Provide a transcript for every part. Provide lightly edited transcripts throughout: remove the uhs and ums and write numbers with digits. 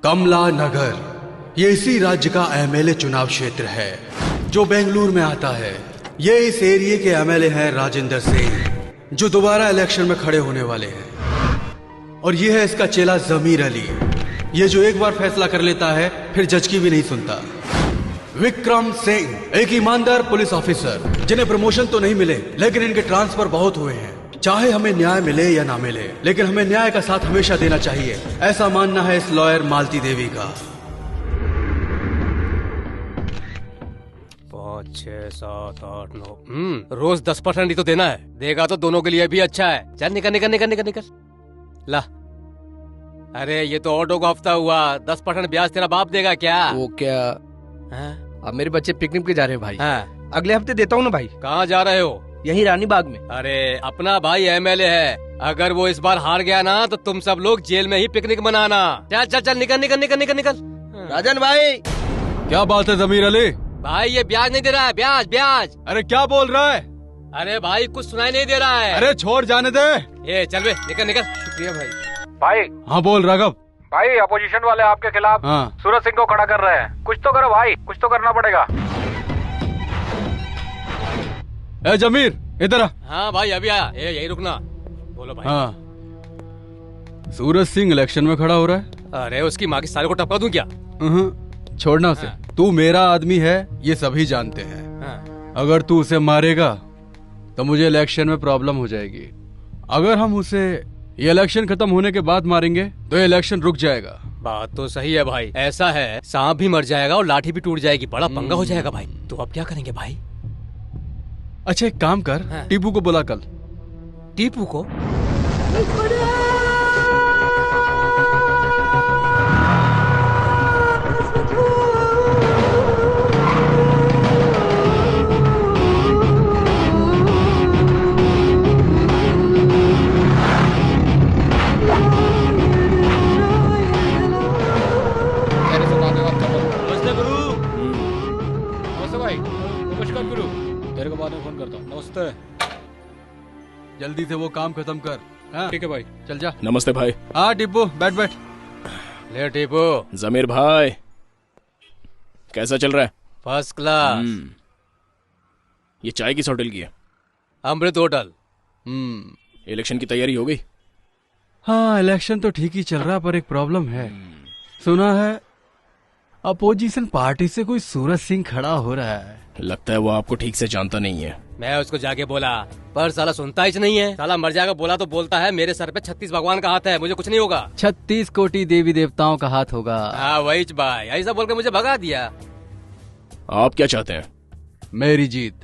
कमला नगर ये इसी राज्य का एमएलए चुनाव क्षेत्र है जो बेंगलुरु में आता है। ये इस एरिया के एमएलए हैं राजेंद्र सिंह, जो दोबारा इलेक्शन में खड़े होने वाले हैं। और ये है इसका चेला जमीर अली, ये जो एक बार फैसला कर लेता है फिर जज की भी नहीं सुनता। विक्रम सिंह, एक ईमानदार पुलिस ऑफिसर जिन्हें प्रमोशन तो नहीं मिले लेकिन इनके ट्रांसफर बहुत हुए हैं। चाहे हमें न्याय मिले या ना मिले, लेकिन हमें न्याय का साथ हमेशा देना चाहिए, ऐसा मानना है इस लॉयर मालती देवी का। 5, 6, 7, 8, 9 रोज 10% ही तो देना है। देगा तो दोनों के लिए भी अच्छा है। चल निकल निकल निकल निकल निकल। ला, अरे ये तो ऑटो का हफ्ता हुआ, 10% ब्याज तेरा बाप देगा क्या? वो क्या? अब मेरे बच्चे पिकनिक पे जा रहे हैं भाई। हाँ। अगले हफ्ते देता हूँ ना भाई। कहाँ जा रहे हो? यही रानी बाग में। अरे अपना भाई एमएलए है, अगर वो इस बार हार गया ना तो तुम सब लोग जेल में ही पिकनिक मनाना। चल चल चल निकल निकल निकल निकल निकल। राजन भाई, क्या बात है जमीर अली? भाई ये ब्याज नहीं दे रहा है, ब्याज ब्याज। अरे क्या बोल रहा है? अरे भाई कुछ सुनाई नहीं दे रहा है। अरे छोड़ जाने दे। ये चल बे, निकल निकल। शुक्रिया भाई। भाई। हाँ बोल राघव। भाई अपोजिशन वाले आपके खिलाफ सूरज सिंह को खड़ा कर रहे हैं। कुछ तो करो भाई, कुछ तो करना पड़ेगा। ए जमीर इधर आ। हाँ भाई अभी आया। यही रुकना। बोलो भाई। हाँ, सूरज सिंह इलेक्शन में खड़ा हो रहा है। अरे उसकी माँ की साले को टपका दूं क्या? छोड़ना उसे। तू मेरा आदमी है ये सभी जानते हैं। अगर तू उसे मारेगा तो मुझे इलेक्शन में प्रॉब्लम हो जाएगी। अगर हम उसे ये इलेक्शन खत्म होने के बाद मारेंगे तो ये इलेक्शन रुक जाएगा। बात तो सही है भाई। ऐसा है, सांप भी मर जाएगा और लाठी भी टूट जाएगी, बड़ा पंगा हो जाएगा भाई। तो अब क्या करेंगे भाई? अच्छा एक काम कर, टीपू को बुला कल। टीपू को? जल्दी से वो काम खत्म कर। ठीक है भाई, चल जा। नमस्ते भाई। हाँ टिप्पू बैठ बैठ। ले टीपू। जमीर भाई कैसा चल रहा है? First class. ये चाय किस होटल की है? अमृत होटल। इलेक्शन की तैयारी हो गई? हाँ इलेक्शन तो ठीक ही चल रहा, पर एक प्रॉब्लम है। सुना है अपोजिशन पार्टी से कोई सूरज सिंह खड़ा हो रहा है। लगता है वो आपको ठीक से जानता नहीं है। मैं उसको जाके बोला पर साला सुनता ही नहीं है। साला मर जाएगा बोला तो बोलता है मेरे सर पे 36 भगवान का हाथ है, मुझे कुछ नहीं होगा। 36 कोटि देवी देवताओं का हाथ होगा। हाँ वही भाई, ऐसा बोल के मुझे भगा दिया। आप क्या चाहते हैं? मेरी जीत।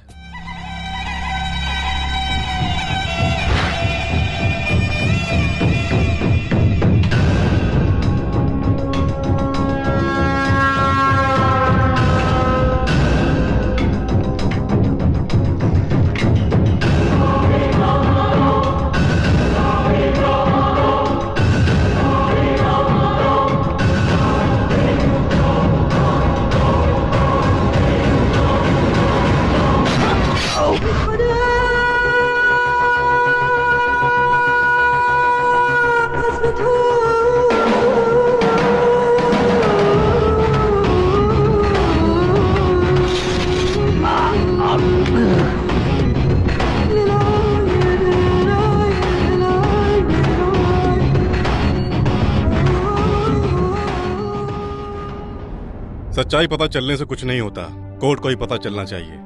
सच्चाई पता चलने से कुछ नहीं होता, कोर्ट को ही पता चलना चाहिए।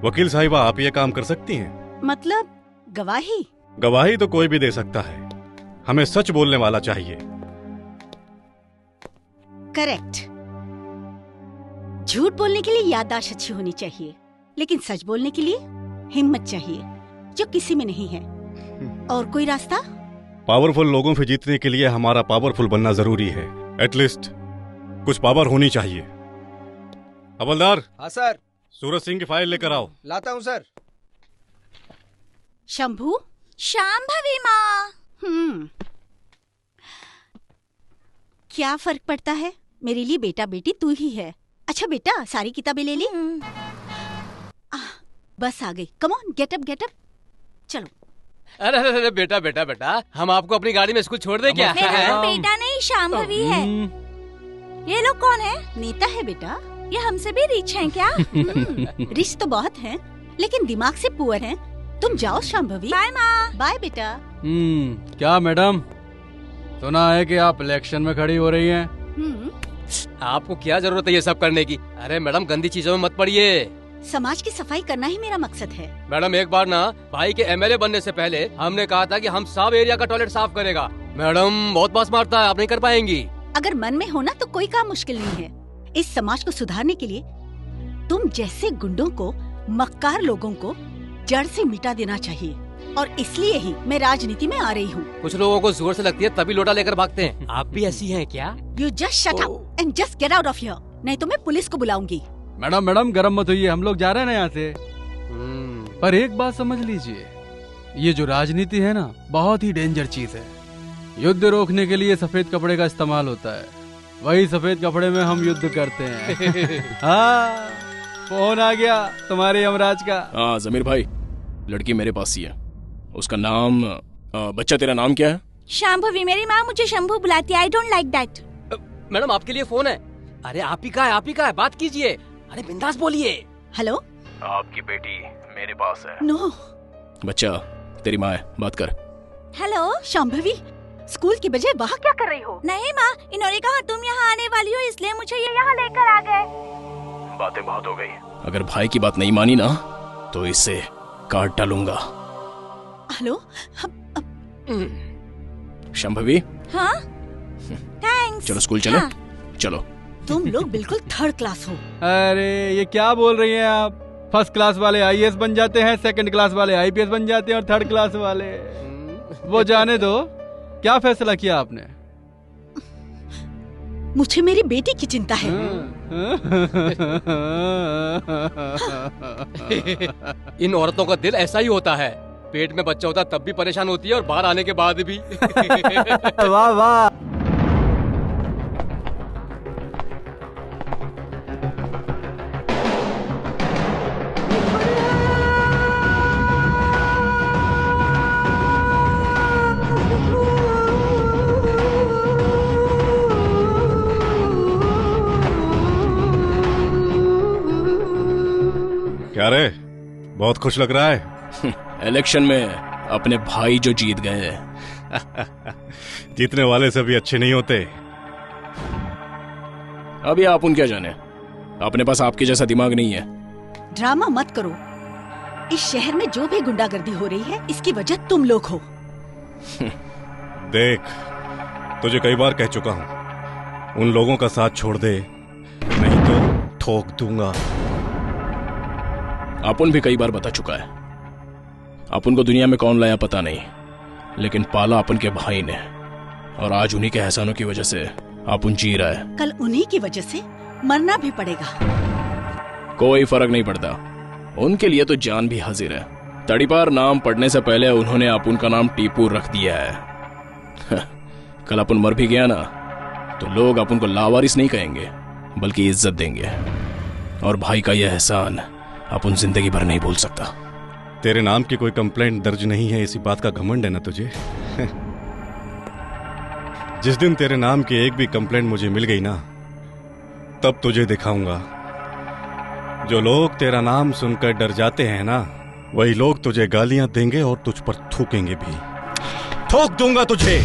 वकील साहिबा आप ये काम कर सकती हैं? मतलब गवाही? गवाही तो कोई भी दे सकता है, हमें सच बोलने वाला चाहिए। करेक्ट। झूठ बोलने के लिए याददाश्त अच्छी होनी चाहिए, लेकिन सच बोलने के लिए हिम्मत चाहिए, जो किसी में नहीं है। और कोई रास्ता? पावरफुल लोगों से जीतने के लिए हमारा पावरफुल बनना जरूरी है। एटलीस्ट कुछ पावर होनी चाहिए। हवलदार। हाँ सर। सूरज सिंह की फाइल लेकर आओ। लाता हूँ सर। शंभू। शांभवी माँ। क्या फर्क पड़ता है, मेरे लिए बेटा बेटी तू ही है। अच्छा बेटा सारी किताबें ले ली? बस आ गई। कम ऑन गेट अप चलो। अरे अरे बेटा बेटा बेटा, हम आपको अपनी गाड़ी में स्कूल छोड़ दे क्या? मेरा बेटा नहीं शांभवी है। ये लोग कौन है? नेता है बेटा। ये हमसे भी रिच हैं क्या? रिच तो बहुत हैं, लेकिन दिमाग से पुअर हैं। तुम जाओ शांभवी। बाय माँ। बाय बेटा। क्या मैडम, सुना है कि आप इलेक्शन में खड़ी हो रही हैं? आपको क्या जरूरत है ये सब करने की? अरे मैडम, गंदी चीजों में मत पड़िए। समाज की सफाई करना ही मेरा मकसद है। मैडम, एक बार ना भाई के एमएलए बनने से पहले हमने कहा था कि हम सब एरिया का टॉयलेट साफ करेगा। मैडम बहुत पास मारता है, आप नहीं कर पाएंगी। अगर मन में हो ना तो कोई काम मुश्किल नहीं है। इस समाज को सुधारने के लिए तुम जैसे गुंडों को, मक्कार लोगों को जड़ से मिटा देना चाहिए, और इसलिए ही मैं राजनीति में आ रही हूँ। कुछ लोगों को जोर से लगती है तभी लोटा लेकर भागते हैं। आप भी ऐसी हैं क्या? You just shut up and just get out of here, नहीं तो मैं पुलिस को बुलाऊंगी। मैडम गरम मत होइए, हम लोग जा रहे हैं ना यहाँ से। पर एक बात समझ लीजिए, ये जो राजनीति है ना, बहुत ही डेंजर चीज है। युद्ध रोकने के लिए सफेद कपड़े का इस्तेमाल होता है, वही सफेद कपड़े में हम युद्ध करते हैं। हाँ, फोन आ गया तुम्हारे यमराज का। हाँ जमीर भाई, लड़की मेरे पास ही है। उसका नाम बच्चा, तेरा नाम क्या है? शांभवी। मेरी माँ मुझे शंभू बुलाती है। I don't like that. Madam आपके लिए फोन है। अरे आप ही का है, आप ही का है, बात कीजिए। अरे बिंदास बोलिए। हेलो, आपकी बेटी मेरे पास है। नो। बच्चा, तेरी माँ है, बात कर। हेलो शांभवी, स्कूल की बजाय वहाँ क्या कर रही हो? नहीं माँ, इन्होंने कहा तुम यहाँ आने वाली हो, इसलिए मुझे ये यहाँ लेकर आ गए। बातें बहुत हो गई। अगर भाई की बात नहीं मानी ना तो इसे काट डालूंगा। हेलो, शंभवी। हाँ थैंक्स। चलो स्कूल चलो। हाँ। चलो। तुम लोग बिल्कुल थर्ड क्लास हो। अरे ये क्या बोल रही हैं आप? फर्स्ट क्लास वाले आईएएस बन जाते हैं, सेकंड क्लास वाले आईपीएस बन जाते हैं, और थर्ड क्लास वाले वो जाने दो। क्या फैसला किया आपने? मुझे मेरी बेटी की चिंता है। इन औरतों का दिल ऐसा ही होता है, पेट में बच्चा होता तब भी परेशान होती है और बाहर आने के बाद भी। वाह वाह। क्या रे, बहुत खुश लग रहा है? इलेक्शन में अपने भाई जो जीत गए। जीतने वाले सभी अच्छे नहीं होते। अभी आप उन क्या जाने, अपने पास आपके जैसा दिमाग नहीं है। ड्रामा मत करो। इस शहर में जो भी गुंडागर्दी हो रही है, इसकी वजह तुम लोग हो। देख, तुझे कई बार कह चुका हूं, उन लोगों का साथ छोड़ दे, नहीं तो ठोक दूंगा। अपुन भी कई बार बता चुका है। अपुन को दुनिया में कौन लाया पता नहीं, लेकिन पाला अपन के भाई ने, और आज उन्हीं के एहसानों की वजह से अपुन जी रहा है। कल उन्हीं की वजह से मरना भी पड़ेगा। कोई फर्क नहीं पड़ता, उनके लिए तो जान भी हाजिर है। तड़ीपार नाम पढ़ने से पहले उन्होंने अपुन का नाम टीपू रख दिया है। कल अपुन मर भी गया ना तो लोग अपुन को लावारिस नहीं कहेंगे, बल्कि इज्जत देंगे। और भाई का यह एहसान अपुन जिंदगी भर नहीं भूल सकता। तेरे नाम की कोई कंप्लेंट दर्ज नहीं है, इसी बात का घमंड है ना तुझे? जिस दिन तेरे नाम की एक भी कंप्लेंट मुझे मिल गई ना, तब तुझे दिखाऊंगा। जो लोग तेरा नाम सुनकर डर जाते हैं ना, वही लोग तुझे गालियां देंगे और तुझ पर थूकेंगे भी। ठोक दूंगा तुझे।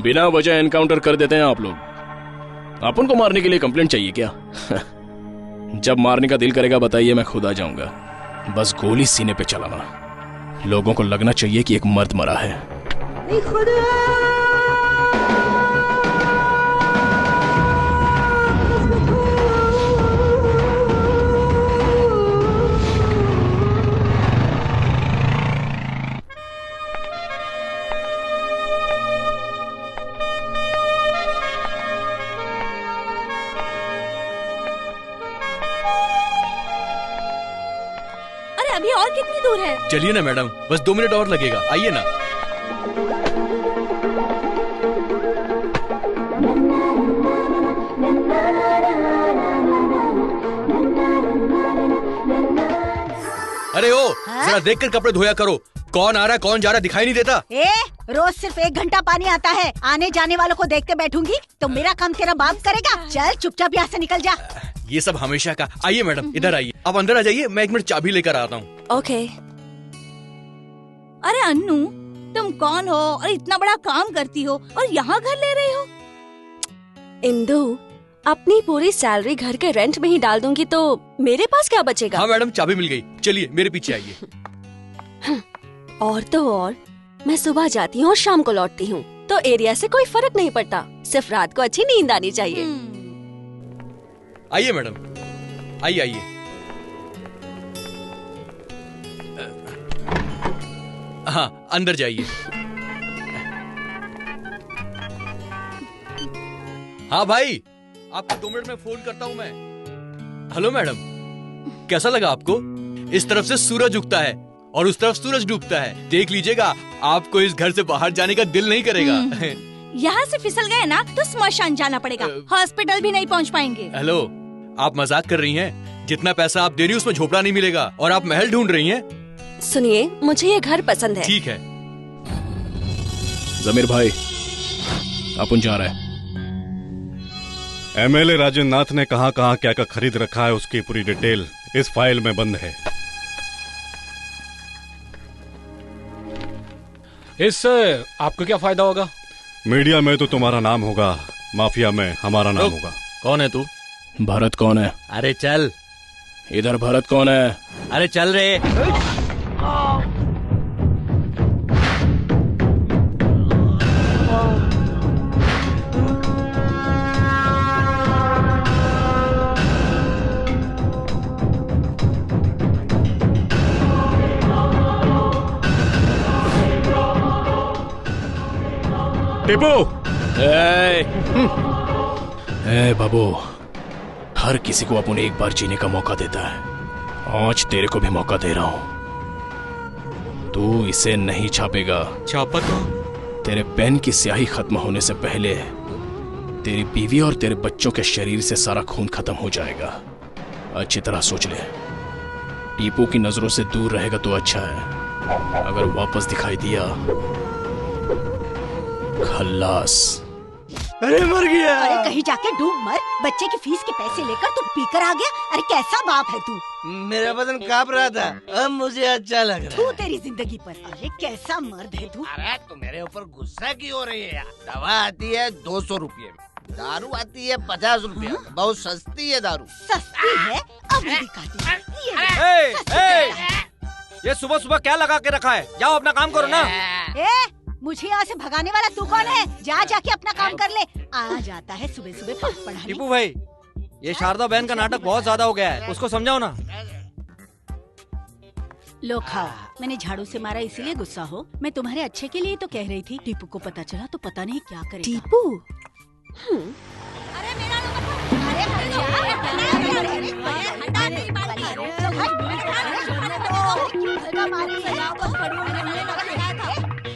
बिना वजह एनकाउंटर कर देते हैं आप लोग। अपन को मारने के लिए कंप्लेंट चाहिए क्या? जब मारने का दिल करेगा बताइए, मैं खुद आ जाऊंगा। बस गोली सीने पे चलाना, लोगों को लगना चाहिए कि एक मर्द मरा है। अभी और कितनी दूर है? चलिए ना मैडम, बस 2 मिनट और लगेगा, आइए ना। अरे ओ, जरा देखकर कपड़े धोया करो। कौन आ रहा है कौन जा रहा है दिखाई नहीं देता। रोज सिर्फ 1 घंटा पानी आता है, आने जाने वालों को देखते बैठूंगी तो मेरा काम तेरा बाप करेगा। चल चुपचाप यहाँ से निकल जा। ये सब हमेशा का। आइए मैडम इधर आइए, आप अंदर आ जाइए, मैं 1 मिनट चाबी लेकर आता हूँ। ओके। अरे अन्नू, तुम कौन हो और इतना बड़ा काम करती हो और यहाँ घर ले रही हो? इंदु, अपनी पूरी सैलरी घर के रेंट में ही डाल दूंगी तो मेरे पास क्या बचेगा? हाँ मैडम, चाबी मिल गई। चलिए मेरे पीछे आइए। और तो और मैं सुबह जाती हूँ और शाम को लौटती हूँ, तो एरिया से कोई फर्क नहीं पड़ता। सिर्फ रात को अच्छी नींद आनी चाहिए। आइए मैडम, आइए आइए। हाँ अंदर जाइए। हाँ भाई, आपको 2 मिनट में फोन करता हूँ मैं। हेलो मैडम, कैसा लगा आपको? इस तरफ से सूरज उगता है और उस तरफ सूरज डूबता है। देख लीजिएगा, आपको इस घर से बाहर जाने का दिल नहीं करेगा। यहाँ से फिसल गए ना तो स्मशान जाना पड़ेगा, हॉस्पिटल भी नहीं पहुँच पाएंगे। हेलो, आप मजाक कर रही हैं? जितना पैसा आप दे रही हो उसमें झोपड़ा नहीं मिलेगा और आप महल ढूंढ रही हैं। सुनिए, मुझे ये घर पसंद है। ठीक है। जमीर भाई, अपन जा रहे हैं। एमएलए राजेंद्र नाथ ने कहां कहां क्या क्या खरीद रखा है उसकी पूरी डिटेल इस फाइल में बंद है। इससे आपको क्या फायदा होगा? मीडिया में तो तुम्हारा नाम होगा, माफिया में हमारा नाम होगा। कौन है तू? भरत कौन है? अरे चल। इधर भरत कौन है? अरे चल रे। टिपू! ए बाबू, हर किसी को अपन एक बार जीने का मौका देता है। आज तेरे को भी मौका दे रहा हूं। तू इसे नहीं छापेगा। छापा तो? तेरे पेन की स्याही खत्म होने से पहले तेरी बीवी और तेरे बच्चों के शरीर से सारा खून खत्म हो जाएगा। अच्छी तरह सोच ले। टीपू की नजरों से दूर रहेगा तो अच्छा है, अगर वापस दिखाई दिया खल्लास। अरे मर गया। अरे कहीं जाके डूब मर। बच्चे की फीस के पैसे लेकर तू पीकर आ गया। अरे कैसा बाप है तू? मेरा बदन कांप रहा था, अब मुझे अच्छा लग रहा है। तू तेरी जिंदगी पर। अरे कैसा मर्द है तू। अरे तू मेरे ऊपर गुस्सा क्यों हो रही है यार? दवा आती है 200 रुपये में, दारू आती है 50 रुपये में। बहुत सस्ती है दारू। सस्ती है? अब दिखाती है। ये सुबह सुबह क्या लगा के रखा है? जाओ अपना काम करो ना। मुझे यहाँ से भगाने वाला तू कौन है? जा जाके अपना काम कर ले। आ जाता है सुबह सुबह पढ़ाने। टीपू भाई, ये शारदा बहन का नाटक बहुत ज्यादा हो गया है, उसको समझाओ ना। लो खाओ। मैंने झाड़ू से मारा इसीलिए गुस्सा हो? मैं तुम्हारे अच्छे के लिए तो कह रही थी। टीपू को पता चला तो पता नहीं क्या करेगा। टीपू? अरे मेरा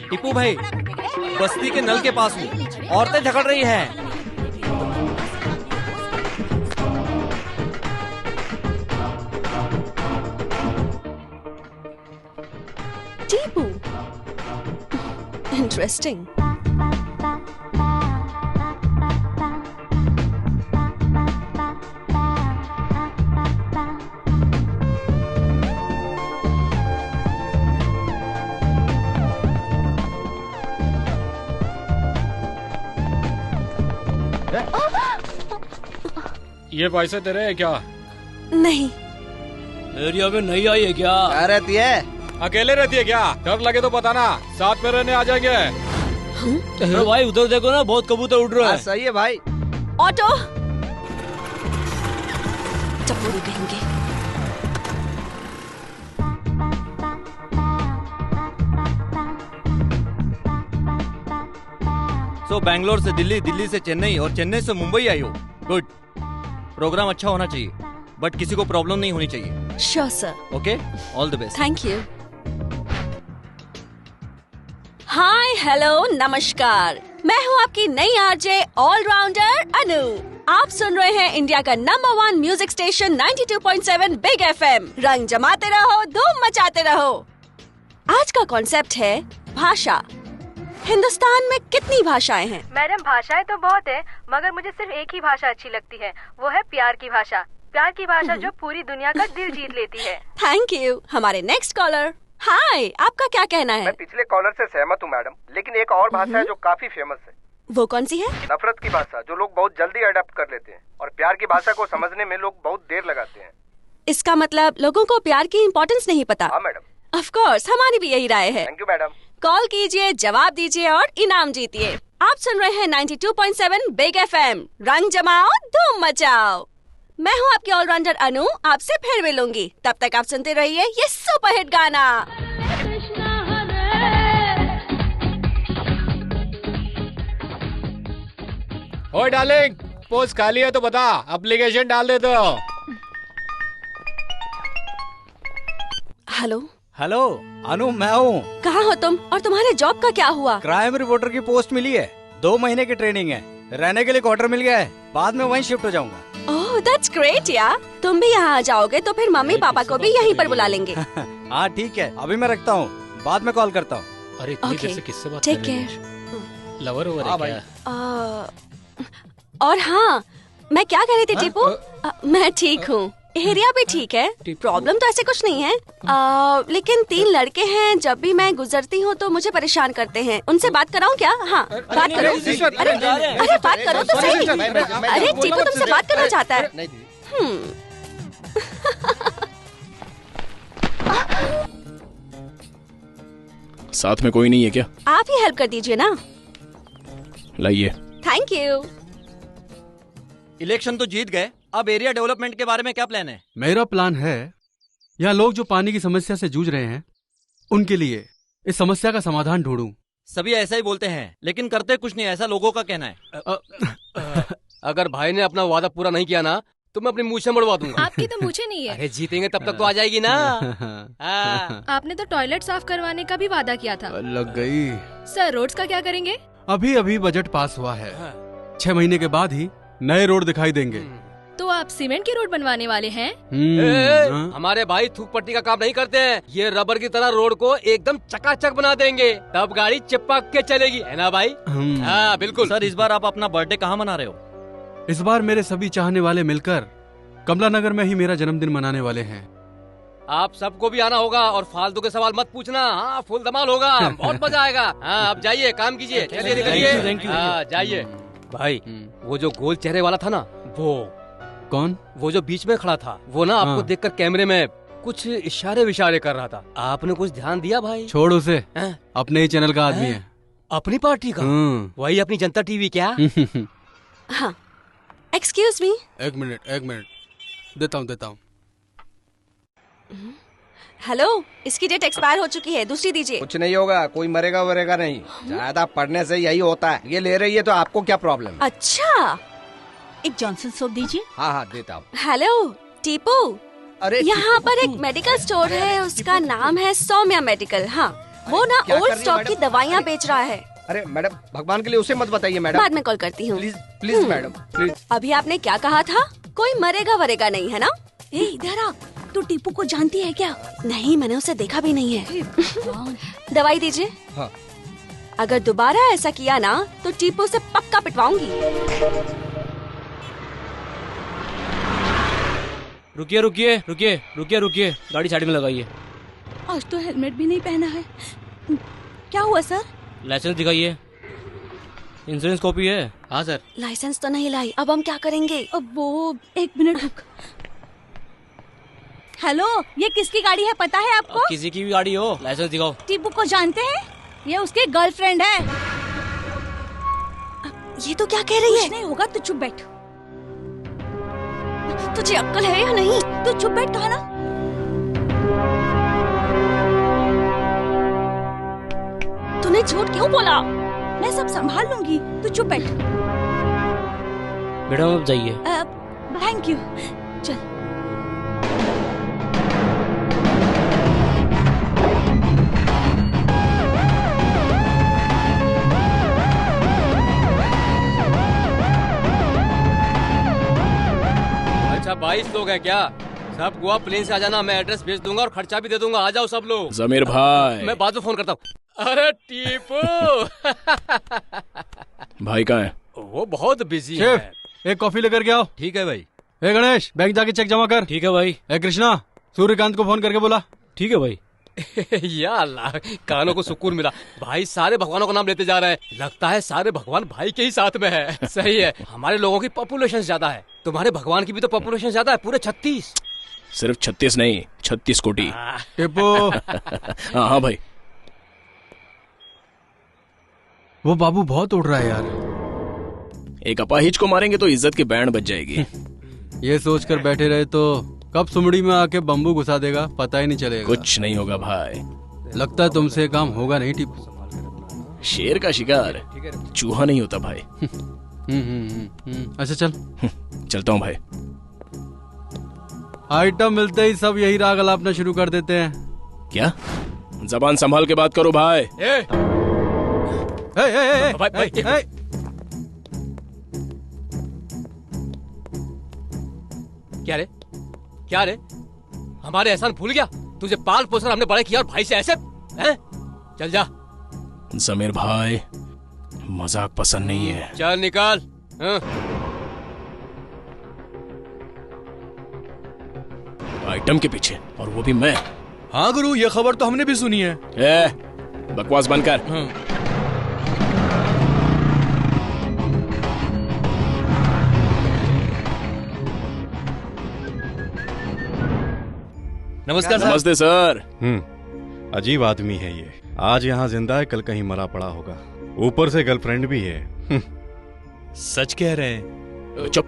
टीपू भाई, बस्ती के नल के पास हूँ, औरतें झगड़ रही हैं। टीपू, इंटरेस्टिंग। ये पैसे तेरे है क्या? नहीं। एरिया में नहीं आई है क्या? क्या रहती है? अकेले रहती है क्या? डर लगे तो बताना, साथ में रहने आ जाएंगे। अरे भाई उधर देखो ना, बहुत कबूतर उड़ रहे हैं। सही है भाई। ऑटो, चप्पू कहेंगे। सो बैंगलोर से दिल्ली, दिल्ली से चेन्नई और चेन्नई से मुंबई आई हो। गुड। प्रोग्राम अच्छा होना चाहिए, बट किसी को प्रॉब्लम नहीं होनी चाहिए। Sure sir. Okay, all the best. Thank you. Hi, hello, नमस्कार। मैं हूँ आपकी नई आरजे ऑलराउंडर अनु। आप सुन रहे हैं इंडिया का number 1 music station 92.7 big FM। रंग जमाते रहो, धूम मचाते रहो। आज का कॉन्सेप्ट है भाषा। हिंदुस्तान में कितनी भाषाएं हैं? मैडम भाषाएं तो बहुत है, मगर मुझे सिर्फ एक ही भाषा अच्छी लगती है, वो है प्यार की भाषा। प्यार की भाषा जो पूरी दुनिया का दिल जीत लेती है। Thank you. हमारे नेक्स्ट कॉलर। हाय, आपका क्या कहना है? मैं पिछले कॉलर से सहमत हूँ मैडम, लेकिन एक और भाषा है जो काफी फेमस है। वो कौन सी है? नफरत की भाषा, जो लोग बहुत जल्दी अडेप्ट कर लेते हैं, और प्यार की भाषा को समझने में लोग बहुत देर लगाते हैं। इसका मतलब लोगों को प्यार की इम्पोर्टेंस नहीं पता। हाँ मैडम। ऑफ कोर्स, हमारी भी यही राय है। Thank you madam. कॉल कीजिए, जवाब दीजिए और इनाम जीतिए। आप सुन रहे हैं 92.7 बिग FM। रंग जमाओ, धूम मचाओ। मैं हूँ आपकी ऑलराउंडर अनु, आपसे फिर मिलूंगी। तब तक आप सुनते रहिए ये सुपरहिट गाना। ओए डार्लिंग, पोस्ट खाली है तो बता, एप्लीकेशन डाल दे दो। हेलो हेलो अनु, मैं हूँ। कहाँ हो तुम और तुम्हारे जॉब का क्या हुआ? क्राइम रिपोर्टर की पोस्ट मिली है, 2 महीने की ट्रेनिंग है, रहने के लिए क्वार्टर मिल गया है, बाद में वहीं शिफ्ट हो जाऊंगा। ओह दैट्स ग्रेट यार। तुम भी यहाँ आ जाओगे तो फिर मम्मी पापा को भी यहीं पर बुला लेंगे। हाँ ठीक है, अभी मैं रखता हूँ, बाद में कॉल करता हूँ। अरे इतनी देर से किससे बात टेक कर रही केयर। है? लवर ओवर है क्या? और हाँ, मैं क्या कह रही थी टीपू? मैं ठीक हूँ, एरिया भी ठीक है, प्रॉब्लम तो ऐसे कुछ नहीं है। लेकिन 3 लड़के हैं, जब भी मैं गुजरती हूँ तो मुझे परेशान करते हैं। उनसे बात कराऊँ क्या? हाँ बात करो। अरे बात करो तो सही। अरे टीपू तुमसे बात करना चाहता है। साथ में कोई नहीं है क्या? आप ही हेल्प कर दीजिए ना। लाइए। Thank you. इलेक्शन तो जीत गए, अब एरिया डेवलपमेंट के बारे में क्या प्लान है? मेरा प्लान है, यहाँ लोग जो पानी की समस्या से जूझ रहे हैं उनके लिए इस समस्या का समाधान ढूंढूं। सभी ऐसा ही बोलते हैं, लेकिन करते कुछ नहीं, ऐसा लोगों का कहना है। अगर भाई ने अपना वादा पूरा नहीं किया ना तो मैं अपनी मूछें मड़वा दूंगा। आपकी तो मूछें नहीं है। अरे जीतेंगे तब तक तो आ जाएगी ना। आपने तो टॉयलेट साफ करवाने का भी वादा किया था। लग गई। सर रोड्स का क्या करेंगे? अभी अभी बजट पास हुआ है, 6 महीने के बाद ही नए रोड दिखाई देंगे। तो आप सीमेंट के रोड बनवाने वाले हैं? हमारे भाई थूक पट्टी का काम नहीं करते हैं, ये रबर की तरह रोड को एकदम चकाचक बना देंगे, तब गाड़ी चिपक के चलेगी, है ना भाई? हाँ बिल्कुल। सर इस बार आप अपना बर्थडे कहाँ मना रहे हो? इस बार मेरे सभी चाहने वाले मिलकर कमला नगर में ही मेरा जन्मदिन मनाने वाले हैं। आप सबको भी आना होगा और फालतू के सवाल मत पूछना। हाँ फुल धमाल होगा, बहुत मजा आएगा। हाँ अब जाइए, काम कीजिए, चलिए निकलिए। हाँ जाइए। भाई वो जो गोल चेहरे वाला था ना, वो कौन? वो जो बीच में खड़ा था, वो ना आपको देखकर कैमरे में कुछ इशारे विशारे कर रहा था। आपने कुछ ध्यान दिया भाई? छोड़ उसे, अपने ही चैनल का आदमी है। अपनी पार्टी का? वही अपनी जनता टीवी क्या? हाँ एक्सक्यूज मी। एक मिनट देता हूँ। हेलो, इसकी डेट एक्सपायर हो चुकी है, दूसरी दीजिए। कुछ नहीं होगा, कोई मरेगा वरेगा नहीं, ज्यादा पढ़ने से यही होता है। ये ले रही है तो आपको क्या प्रॉब्लम? अच्छा, एक जॉनसन सोप दीजिए। हाँ देता हूँ। हेलो टीपू, अरे यहाँ पर एक मेडिकल स्टोर है, उसका नाम है सौम्या मेडिकल। हाँ वो ना ओल्ड स्टॉक की दवाइयाँ बेच रहा है। अरे मैडम भगवान के लिए उसे मत बताइए मैडम। बाद में कॉल करती हूँ। Please madam please. अभी आपने क्या कहा था? कोई मरेगा वरेगा नहीं, है ना? इधर आ, तू टीपू को जानती है क्या? नहीं, मैंने उसे देखा भी नहीं है। दवाई दीजिए। हाँ। अगर दोबारा ऐसा किया ना तो टीपू से पक्का पिटवाऊंगी। रुकिए, गाड़ी साइड में लगाइए। आज तो हेलमेट भी नहीं पहना है। क्या हुआ सर? लाइसेंस दिखाइए। इंश्योरेंस कॉपी है? हाँ सर। लाइसेंस तो नहीं लाई, अब हम क्या करेंगे? अब वो 1 मिनट रुक। हेलो, ये किसकी गाड़ी है पता है आपको? किसी की भी गाड़ी हो, लाइसेंस दिखाओ। टीपू को जानते हैं? ये उसके गर्लफ्रेंड है। ये तो क्या कह रही है? कुछ नहीं होगा, तू चुप बैठ। तुझे अक्ल है या नहीं? तू चुप बैठ, कहा ना। तूने झूठ क्यों बोला? मैं सब संभाल लूंगी, तू चुप बैठ। मैडम आप जाइए। Thank you. चल। लोग हैं क्या? सब गोवा प्लेन से आ जाना, मैं एड्रेस भेज दूंगा और खर्चा भी दे दूंगा। आ जाओ सब लोग। जमीर भाई, मैं बाद में फोन करता हूँ। अरे टीपू भाई कहाँ है? वो बहुत बिजी शेफ, है। एक कॉफी लेकर के आओ। ठीक है भाई। ए गणेश, बैंक जाके चेक जमा कर। ठीक है भाई। ए कृष्णा, सूर्यकांत को फोन करके बोला। ठीक है भाई। या अल्लाह, कानों को सुकून मिला। भाई सारे भगवानों का नाम लेते जा रहे हैं। लगता है सारे भगवान भाई के ही साथ में है। सही है, हमारे लोगों की पॉपुलेशन ज्यादा है, तुम्हारे भगवान की भी तो पॉपुलेशन ज्यादा है, पूरे 36। सिर्फ 36 नहीं, 36 कोटी। टिप्पू। हाँ भाई। वो बाबू बहुत उड़ रहा है यार। एक अपाहिज को मारेंगे तो इज्जत की बैंड बच जाएगी। ये सोचकर बैठे रहे तो कब सुमड़ी में आके बम्बू घुसा देगा पता ही नहीं चलेगा। कुछ नहीं होगा भाई। लगता है तुमसे काम होगा नहीं टिप्पू। शेर का शिकार चूहा नहीं होता भाई। अच्छा चल। चलता हूँ भाई। आइटम मिलते ही सब यही राग अलापना शुरू कर देते हैं। क्या? जबान संभाल के बात करो भाई। क्या रे, क्या रे, हमारे एहसान भूल गया? तुझे पाल पोसकर हमने बड़े किया और भाई से ऐसे हैं? चल जा। जमीर भाई, मजाक पसंद नहीं है। चल निकाल। आइटम के पीछे, और वो भी मैं। हाँ गुरु, ये खबर तो हमने भी सुनी है। बकवास बंद कर। नमस्कार सर। नमस्ते सर। अजीब आदमी है ये। आज यहाँ जिंदा है, कल कहीं मरा पड़ा होगा। ऊपर से गर्लफ्रेंड भी है। सच कह रहे हैं? चुप।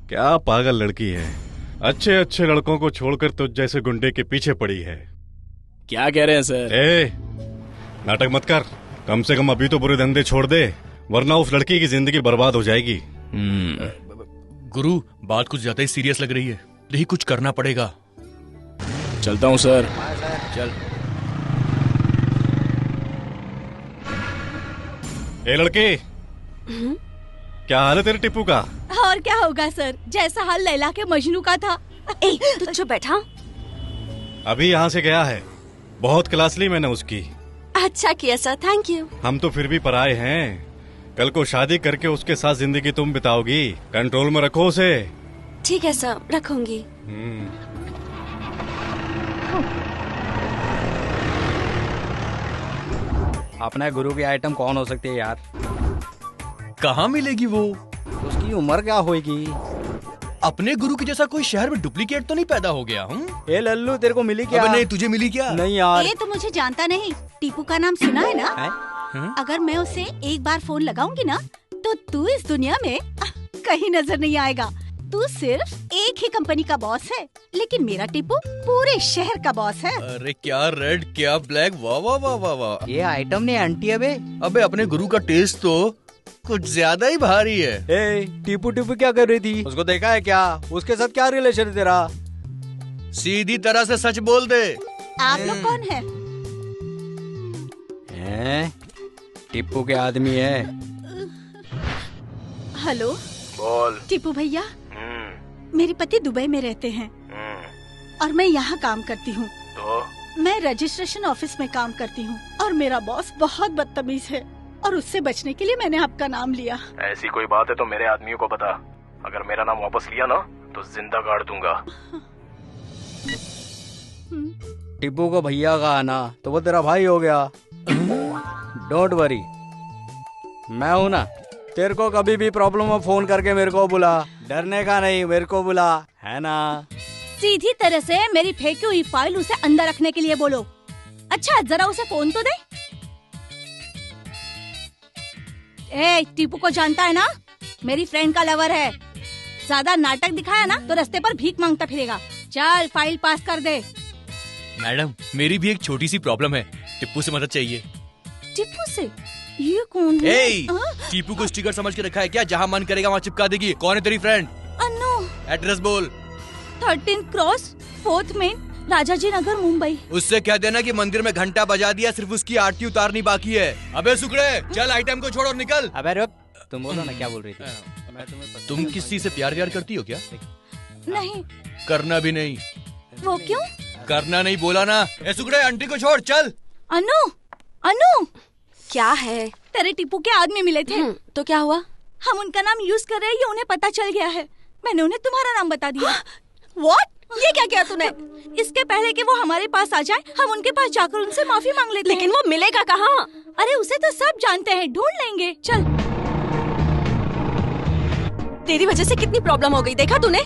क्या पागल लड़की है, अच्छे अच्छे लड़कों को छोड़कर तुझ जैसे गुंडे के पीछे पड़ी है। क्या कह रहे हैं सर? नाटक मत कर। कम से कम अभी तो बुरे धंधे छोड़ दे, वरना उस लड़की की जिंदगी बर्बाद हो जाएगी। गुरु, बात कुछ ज्यादा ही सीरियस लग रही है, यही कुछ करना पड़ेगा। चलता हूँ सर। चल। ए लड़के, क्या हाल है तेरे टिप्पू का? और क्या होगा सर, जैसा हाल लैला के मजनू का था। तू चुप बैठा। अभी यहाँ से गया है, बहुत क्लास ली मैंने उसकी। अच्छा किया सर, थैंक यू। हम तो फिर भी पराए हैं। कल को शादी करके उसके साथ जिंदगी तुम बिताओगी। कंट्रोल में रखो उसे। ठीक है सर, रखूंगी। अपने गुरु की आइटम कौन हो सकती है यार? कहाँ मिलेगी वो? उसकी उम्र क्या होगी? अपने गुरु के जैसा कोई शहर में डुप्लीकेट तो नहीं पैदा हो गया? ए लल्लू, तेरे को मिली क्या? अबे नहीं, तुझे मिली क्या? नहीं यार। ये तो मुझे जानता नहीं। टीपू का नाम सुना है ना? अगर मैं उसे एक बार फोन लगाऊंगी ना, तो तू इस दुनिया में कहीं नजर नहीं आएगा। तू सिर्फ एक ही कंपनी का बॉस है, लेकिन मेरा टीपू पूरे शहर का बॉस है। अरे क्या रेड, क्या ब्लैक, वाह वाह वाह वाह वाह। ये आइटम नहीं आंटी अबे अपने गुरु का टेस्ट तो कुछ ज्यादा ही भारी है। टीपू टीपू क्या कर रही थी? उसको देखा है क्या? उसके साथ क्या रिलेशन है तेरा? सीधी तरह से सच बोल दे। आप लोग कौन है? टीपू के आदमी है। हेलो बोल। टीपू भैया, मेरे पति दुबई में रहते हैं और मैं यहाँ काम करती हूँ। तो? मैं रजिस्ट्रेशन ऑफिस में काम करती हूँ और मेरा बॉस बहुत बदतमीज है और उससे बचने के लिए मैंने आपका नाम लिया। ऐसी कोई बात है तो मेरे आदमियों को बता। अगर मेरा नाम वापस लिया ना तो जिंदा गाड़ दूंगा। टिप्पू को भैया का आना तो वो तेरा भाई हो गया। डोंट वरी, मैं हूँ ना। तेरे को कभी भी प्रॉब्लम हो फोन करके मेरे को बुला। डरने का नहीं, मेरे को बुला, है ना? सीधी तरह से मेरी फेंकी हुई फाइल उसे अंदर रखने के लिए बोलो। अच्छा जरा उसे फोन तो दे। ए, टीपू को जानता है ना, मेरी फ्रेंड का लवर है। ज्यादा नाटक दिखाया ना तो रास्ते पर भीख मांगता फिरेगा। चल फाइल पास कर दे। मैडम, मेरी भी एक छोटी सी प्रॉब्लम है, टिप्पू से मदद चाहिए। टिप्पू से? ये कौन है? टीपू को स्टिकर समझ के रखा है क्या? जहाँ मन करेगा वहाँ चिपका देगी। कौन है तेरी फ्रेंड? अनु। एड्रेस बोल। 13 क्रॉस 4th मेन, राजाजी नगर, मुंबई। उससे कह देना कि मंदिर में घंटा बजा दिया, सिर्फ उसकी आरती उतारनी बाकी है। अबे सुकड़े, चल आइटम को छोड़ और निकल। अबे रुक, तुम बोलो ना क्या बोल रही थी? तुम किसी से प्यार व्यार करती हो क्या? नहीं। करना भी नहीं। वो क्यों? करना नहीं बोला ना। ए सुगड़े, आंटी को छोड़, चल। अनु, अनु, क्या है? तेरे टीपू के आदमी मिले थे। तो क्या हुआ? हम उनका नाम यूज कर रहे हैं, ये उन्हें पता चल गया है। मैंने उन्हें तुम्हारा नाम बता दिया। What? ये क्या किया तूने? इसके पहले कि वो हमारे पास आ जाए, हम उनके पास जाकर उनसे माफी मांग लेते हैं। लेकिन वो मिलेगा कहाँ? अरे उसे तो सब जानते हैं, ढूंढ लेंगे। चल। तेरी वजह से कितनी प्रॉब्लम हो गई, देखा तूने?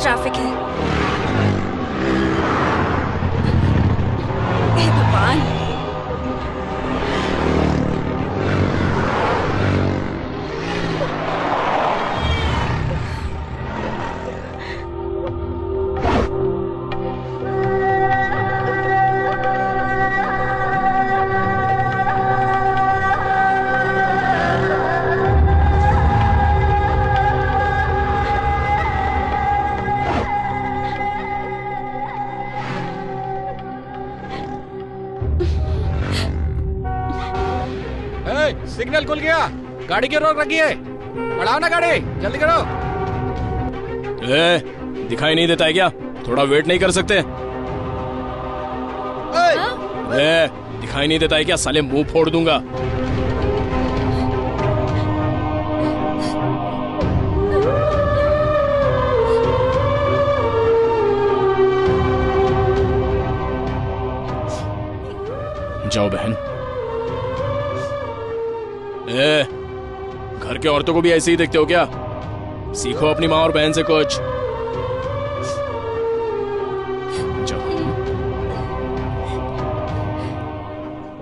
ट्रैफिक है। हे भगवान। सिग्नल खुल गया, गाड़ी की रोक रखी है, बढ़ाओ ना गाड़ी, जल्दी करो। दिखाई नहीं देता है क्या? थोड़ा वेट नहीं कर सकते? दिखाई नहीं देता है क्या? साले मुंह फोड़ दूंगा। जाओ बहन। घर के औरतों को भी ऐसे ही देखते हो क्या? सीखो अपनी माँ और बहन से कुछ।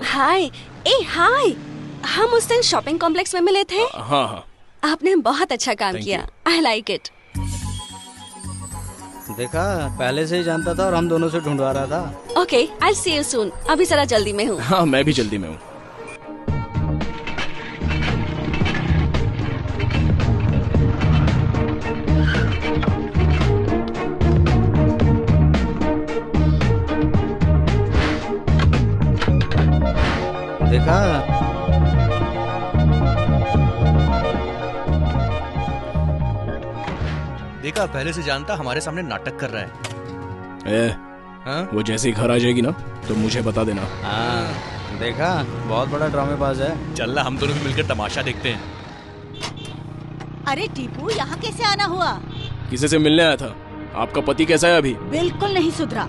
हाय, हाय। हम उस दिन शॉपिंग कॉम्प्लेक्स में मिले थे। हाँ। आपने बहुत अच्छा काम किया। I like it. देखा, पहले से ही जानता था और हम दोनों से ढूंढवा रहा था। Okay, I see you soon. अभी जरा जल्दी में हूँ। हाँ, मैं भी जल्दी में हूँ। देखा, पहले से जानता, हमारे सामने नाटक कर रहा है। वो जैसे ही घर आ जाएगी ना तो मुझे बता देना। देखा, बहुत बड़ा ड्रामेबाज है। चल ना, हम दोनों भी मिलकर तमाशा देखते हैं। अरे टीपू, यहाँ कैसे आना हुआ? किसी से मिलने आया था। आपका पति कैसा है अभी? बिल्कुल नहीं सुधरा।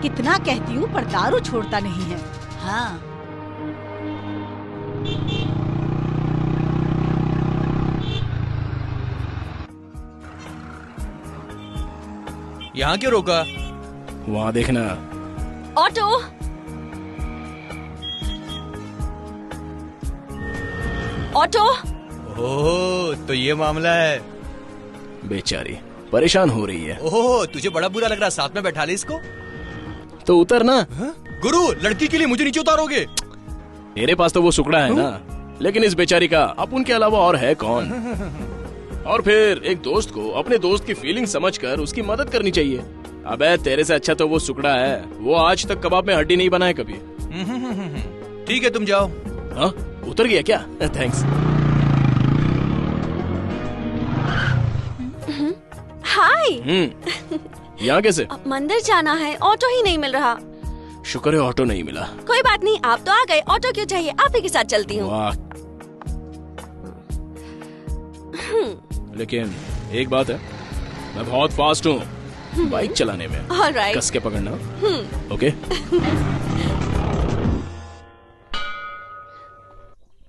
कितना कहती हूँ पर दारू छोड़ता नहीं है। हाँ। यहाँ क्यों रोका? वहाँ देखना। ऑटो। ऑटो। ओह, तो ये मामला है। बेचारी परेशान हो रही है। ओह, तुझे बड़ा बुरा लग रहा, साथ में बैठा ले इसको। तो उतर ना। गुरु, लड़की के लिए मुझे नीचे उतारोगे? तेरे पास तो वो सुकड़ा है ना, लेकिन इस बेचारी का अपन के अलावा और है कौन? और फिर एक दोस्त को अपने दोस्त की फीलिंग समझकर उसकी मदद करनी चाहिए। अबे तेरे से अच्छा तो वो सुकड़ा है। वो आज तक कबाब में हड्डी नहीं बनाए कभी। ठीक है, तुम जाओ। हाँ, उतर गया क्या? थैंक्स। हाय। यहाँ कैसे? मंदिर जाना है, ऑटो ही नहीं मिल रहा। शुक्र है ऑटो नहीं मिला। कोई बात नहीं, आप तो आ गए, ऑटो क्यों चाहिए? आप ही के साथ चलती हूँ। लेकिन एक बात है, मैं बहुत फास्ट हूँ बाइक चलाने में। Alright. कस के पकड़ना। ओके।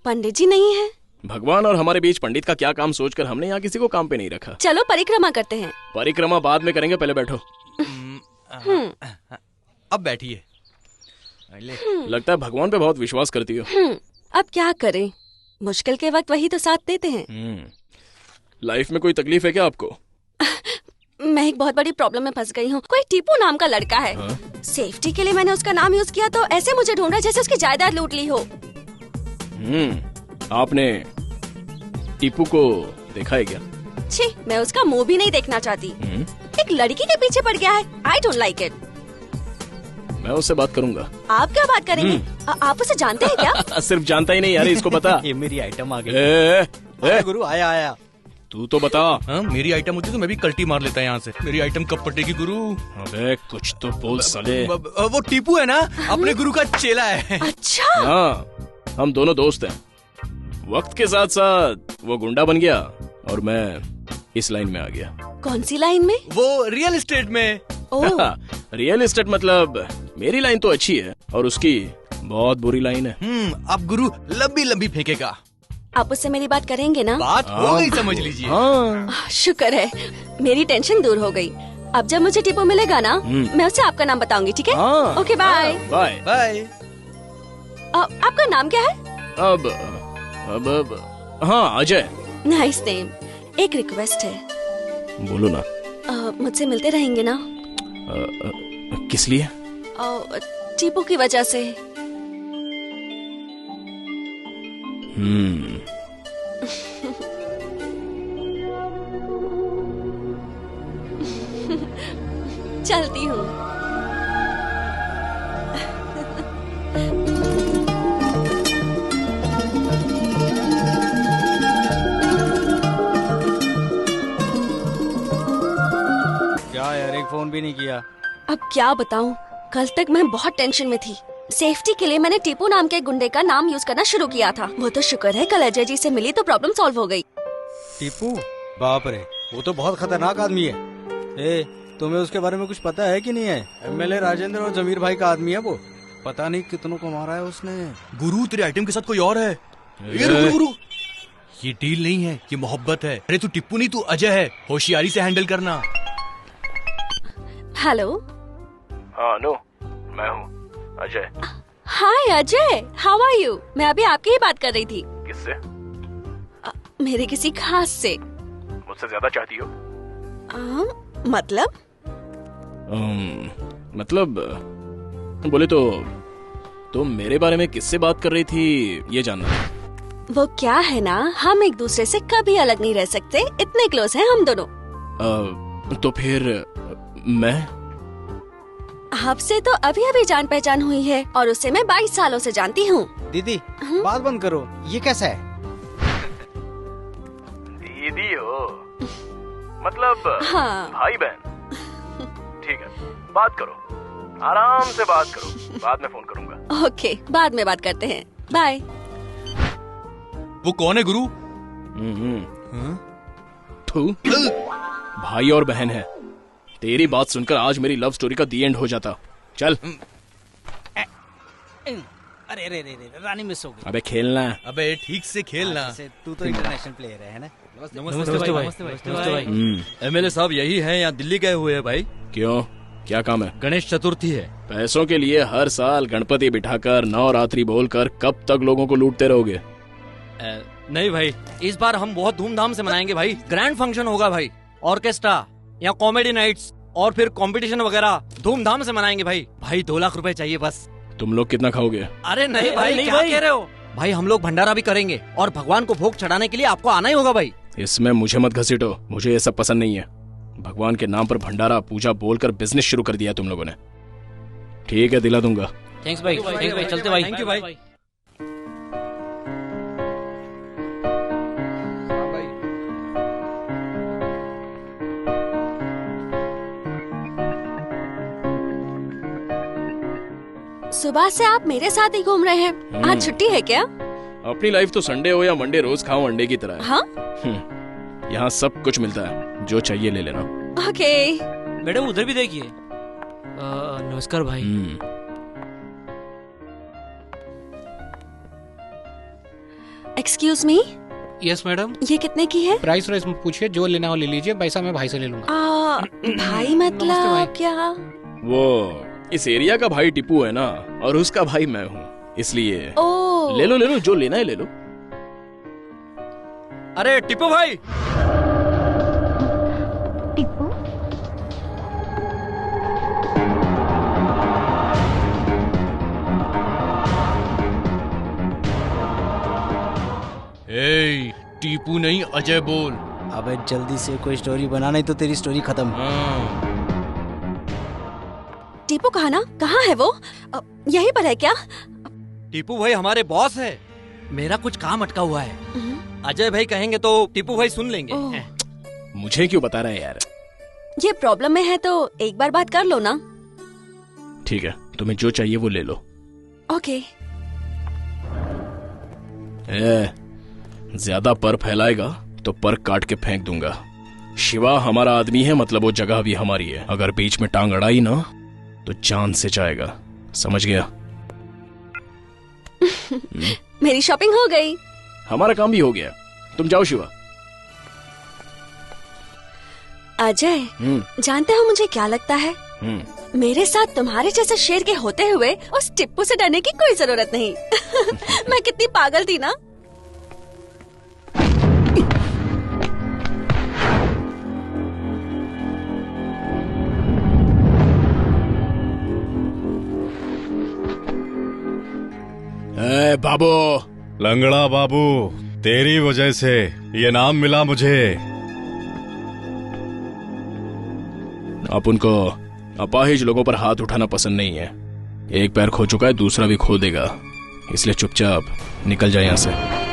पंडित जी नहीं है। भगवान और हमारे बीच पंडित का क्या काम सोचकर हमने यहाँ किसी को काम पे नहीं रखा। चलो परिक्रमा करते हैं। परिक्रमा बाद में करेंगे, पहले बैठो। अब बैठिए। लगता है भगवान पे बहुत विश्वास करती हो। अब क्या करें, मुश्किल के वक्त वही तो साथ देते हैं। लाइफ में कोई तकलीफ है क्या आपको? मैं एक बहुत बड़ी प्रॉब्लम में फंस गई हूँ। कोई टीपू नाम का लड़का है। सेफ्टी के लिए मैंने उसका नाम यूज किया तो ऐसे मुझे ढूंढ रहा है जैसे उसकी जायदाद लूट ली हो। आपने टीपू को देखा है क्या? छी, मैं उसका मुंह भी नहीं देखना चाहती। एक लड़की के पीछे पड़ गया है। I don't like it. मैं उससे बात करूंगा। आप क्या बात करेंगे? आप उसे जानते हैं क्या? सिर्फ जानता ही नहीं यार, इसको बता। ये मेरी आइटम आ गई। गुरु आया। तू तो बता। मेरी आइटम होती तो मैं भी कल्टी मार लेता यहाँ से। मेरी आइटम कब पटेगी गुरु? अबे कुछ तो बोल साले। वो टीपू है ना, अपने गुरु का चेला है। अच्छा। हाँ, हम दोनों दोस्त हैं। वक्त के साथ साथ वो गुंडा बन गया और मैं इस लाइन में आ गया। कौन सी लाइन में? वो रियल एस्टेट में। रियल एस्टेट मतलब मेरी लाइन तो अच्छी है और उसकी बहुत बुरी लाइन है। अब गुरु लंबी लंबी फेंकेगा। आप उससे मेरी बात करेंगे ना? बात हो गई, समझ लीजिए। शुक्र है, मेरी टेंशन दूर हो गई। अब जब मुझे टीपू मिलेगा ना, मैं उसे आपका नाम बताऊंगी, ठीक है? Okay bye. Bye bye. आपका नाम क्या है? अब हाँ, अजय। Nice name. एक रिक्वेस्ट है। बोलो ना। मुझसे मिलते रहेंगे ना? किस लिए? टीपू की वजह से। चलती हूँ। क्या यार, एक फोन भी नहीं किया। अब क्या बताऊं, कल तक मैं बहुत टेंशन में थी। सेफ्टी के लिए मैंने टीपू नाम के गुंडे का नाम यूज करना शुरू किया था। वो तो शुक्र है कल अजय जी से मिली तो प्रॉब्लम सॉल्व हो गई। टीपू? बाप रे, वो तो बहुत खतरनाक आदमी है। तुम्हें उसके बारे में कुछ पता है कि नहीं है? एमएलए राजेंद्र और जमीर भाई का आदमी है वो। पता नहीं कितनों को मारा है उसने। गुरु तेरे आइटम के साथ कोई और है। ये गुरु, ये डील नहीं है, ये मोहब्बत है। अरे तू टिप्पू नहीं, तू अजय है। होशियारी से हैंडल करना। हेलो। हाँ अनु, मैं हूँ अजय। हाय अजय, हाउ आर यू? मैं अभी आपकी ही बात कर रही थी। किससे? मेरे किसी खास से। मुझसे ज्यादा चाहती हो? मतलब? मतलब बोले तो तुम मेरे बारे में किससे बात कर रही थी ये जानना था। वो क्या है ना, हम एक दूसरे से कभी अलग नहीं रह सकते, इतने क्लोज हैं हम दोनों। तो फिर मैं? आपसे तो अभी अभी जान पहचान हुई है और उससे मैं 22 सालों से जानती हूँ। दीदी बात बंद करो, ये कैसा है? दीदी हो मतलब? हाँ। भाई बहन। ठीक है, बात करो, आराम से बात करो, बाद में फोन करूंगा। ओके, बाद में बात करते हैं, बाय। वो कौन है गुरु? भाई और बहन है। तेरी बात सुनकर आज मेरी लव स्टोरी का दी एंड हो जाता। चल। अरे रे रे रे, रानी मिस हो गई। अबे खेलना। अबे ठीक से खेलना। तू तो इंटरनेशनल प्लेयर है ना? नमस्ते भाई। एमएलए साहब यही हैं या दिल्ली गए हुए हैं भाई? क्यों, क्या काम है? गणेश चतुर्थी है। पैसों के लिए हर साल गणपति बिठाकर नवरात्रि बोलकर कब तक लोगों को लूटते रहोगे? नहीं भाई, इस बार हम बहुत धूमधाम से मनाएंगे भाई। ग्रैंड फंक्शन होगा भाई, ऑर्केस्ट्रा या कॉमेडी नाइट्स और फिर कंपटीशन वगैरह धूमधाम से मनाएंगे भाई। भाई 2 लाख रुपए चाहिए बस। तुम लोग कितना खाओगे? अरे नहीं भाई, नहीं क्या कह रहे हो भाई? हम लोग भंडारा भी करेंगे और भगवान को भोग चढ़ाने के लिए आपको आना ही होगा भाई। इसमें मुझे मत घसीटो, मुझे ये सब पसंद नहीं है। भगवान के नाम पर भंडारा पूजा बोलकर बिजनेस शुरू कर दिया तुम लोगों ने। ठीक है, दिला दूंगा। थैंक्स भाई, थैंक्स भाई, चलते भाई। थैंक यू भाई। सुबह से आप मेरे साथ ही घूम रहे हैं, आज छुट्टी है क्या? अपनी लाइफ तो संडे हो या मंडे रोज खाओ अंडे की तरह है। हाँ? यहाँ सब कुछ मिलता है, जो चाहिए ले लेना। ओके। मैडम उधर भी देखिए। नमस्कार भाई। Excuse me. Yes madam. ये कितने की है? प्राइस वाइस पूछिए, जो लेना हो ले लीजिए, पैसा मैं भाई से ले लूंगा। भाई मतलब क्या? वो इस एरिया का भाई टिप्पू है ना, और उसका भाई मैं हूँ, इसलिए ले लो जो लेना है ले लो। अरे टिप्पू भाई, टिप्पू ए, टीपू नहीं अजय बोल। अबे जल्दी से कोई स्टोरी बना, नहीं तो तेरी स्टोरी खत्म। टीपू कहा ना, कहाँ है वो? यहीं पर है क्या? टीपू भाई हमारे बॉस है, मेरा कुछ काम अटका हुआ है। अजय भाई कहेंगे तो टीपू भाई सुन लेंगे। मुझे क्यों बता रहा है यार? ये प्रॉब्लम में है तो एक बार बात कर लो ना। ठीक है, तुम्हें जो चाहिए वो ले लो। ओके। ज्यादा पर फैलाएगा तो पर काट के फेंक दूंगा। शिवा हमारा आदमी है, मतलब वो जगह भी हमारी है। अगर बीच में टांग अड़ाई ना तो जान से जाएगा, समझ गया? मेरी शॉपिंग हो गई, हमारा काम भी हो गया, तुम जाओ शिवा। अजय, जानते हो मुझे क्या लगता है? मेरे साथ तुम्हारे जैसे शेर के होते हुए उस टिप्पू से डरने की कोई जरूरत नहीं। मैं कितनी पागल थी ना। बाबू, लंगड़ा बाबू, तेरी वजह से ये नाम मिला मुझे। अब उनको अपाहिज लोगों पर हाथ उठाना पसंद नहीं है। एक पैर खो चुका है, दूसरा भी खो देगा, इसलिए चुपचाप निकल जाए यहाँ से।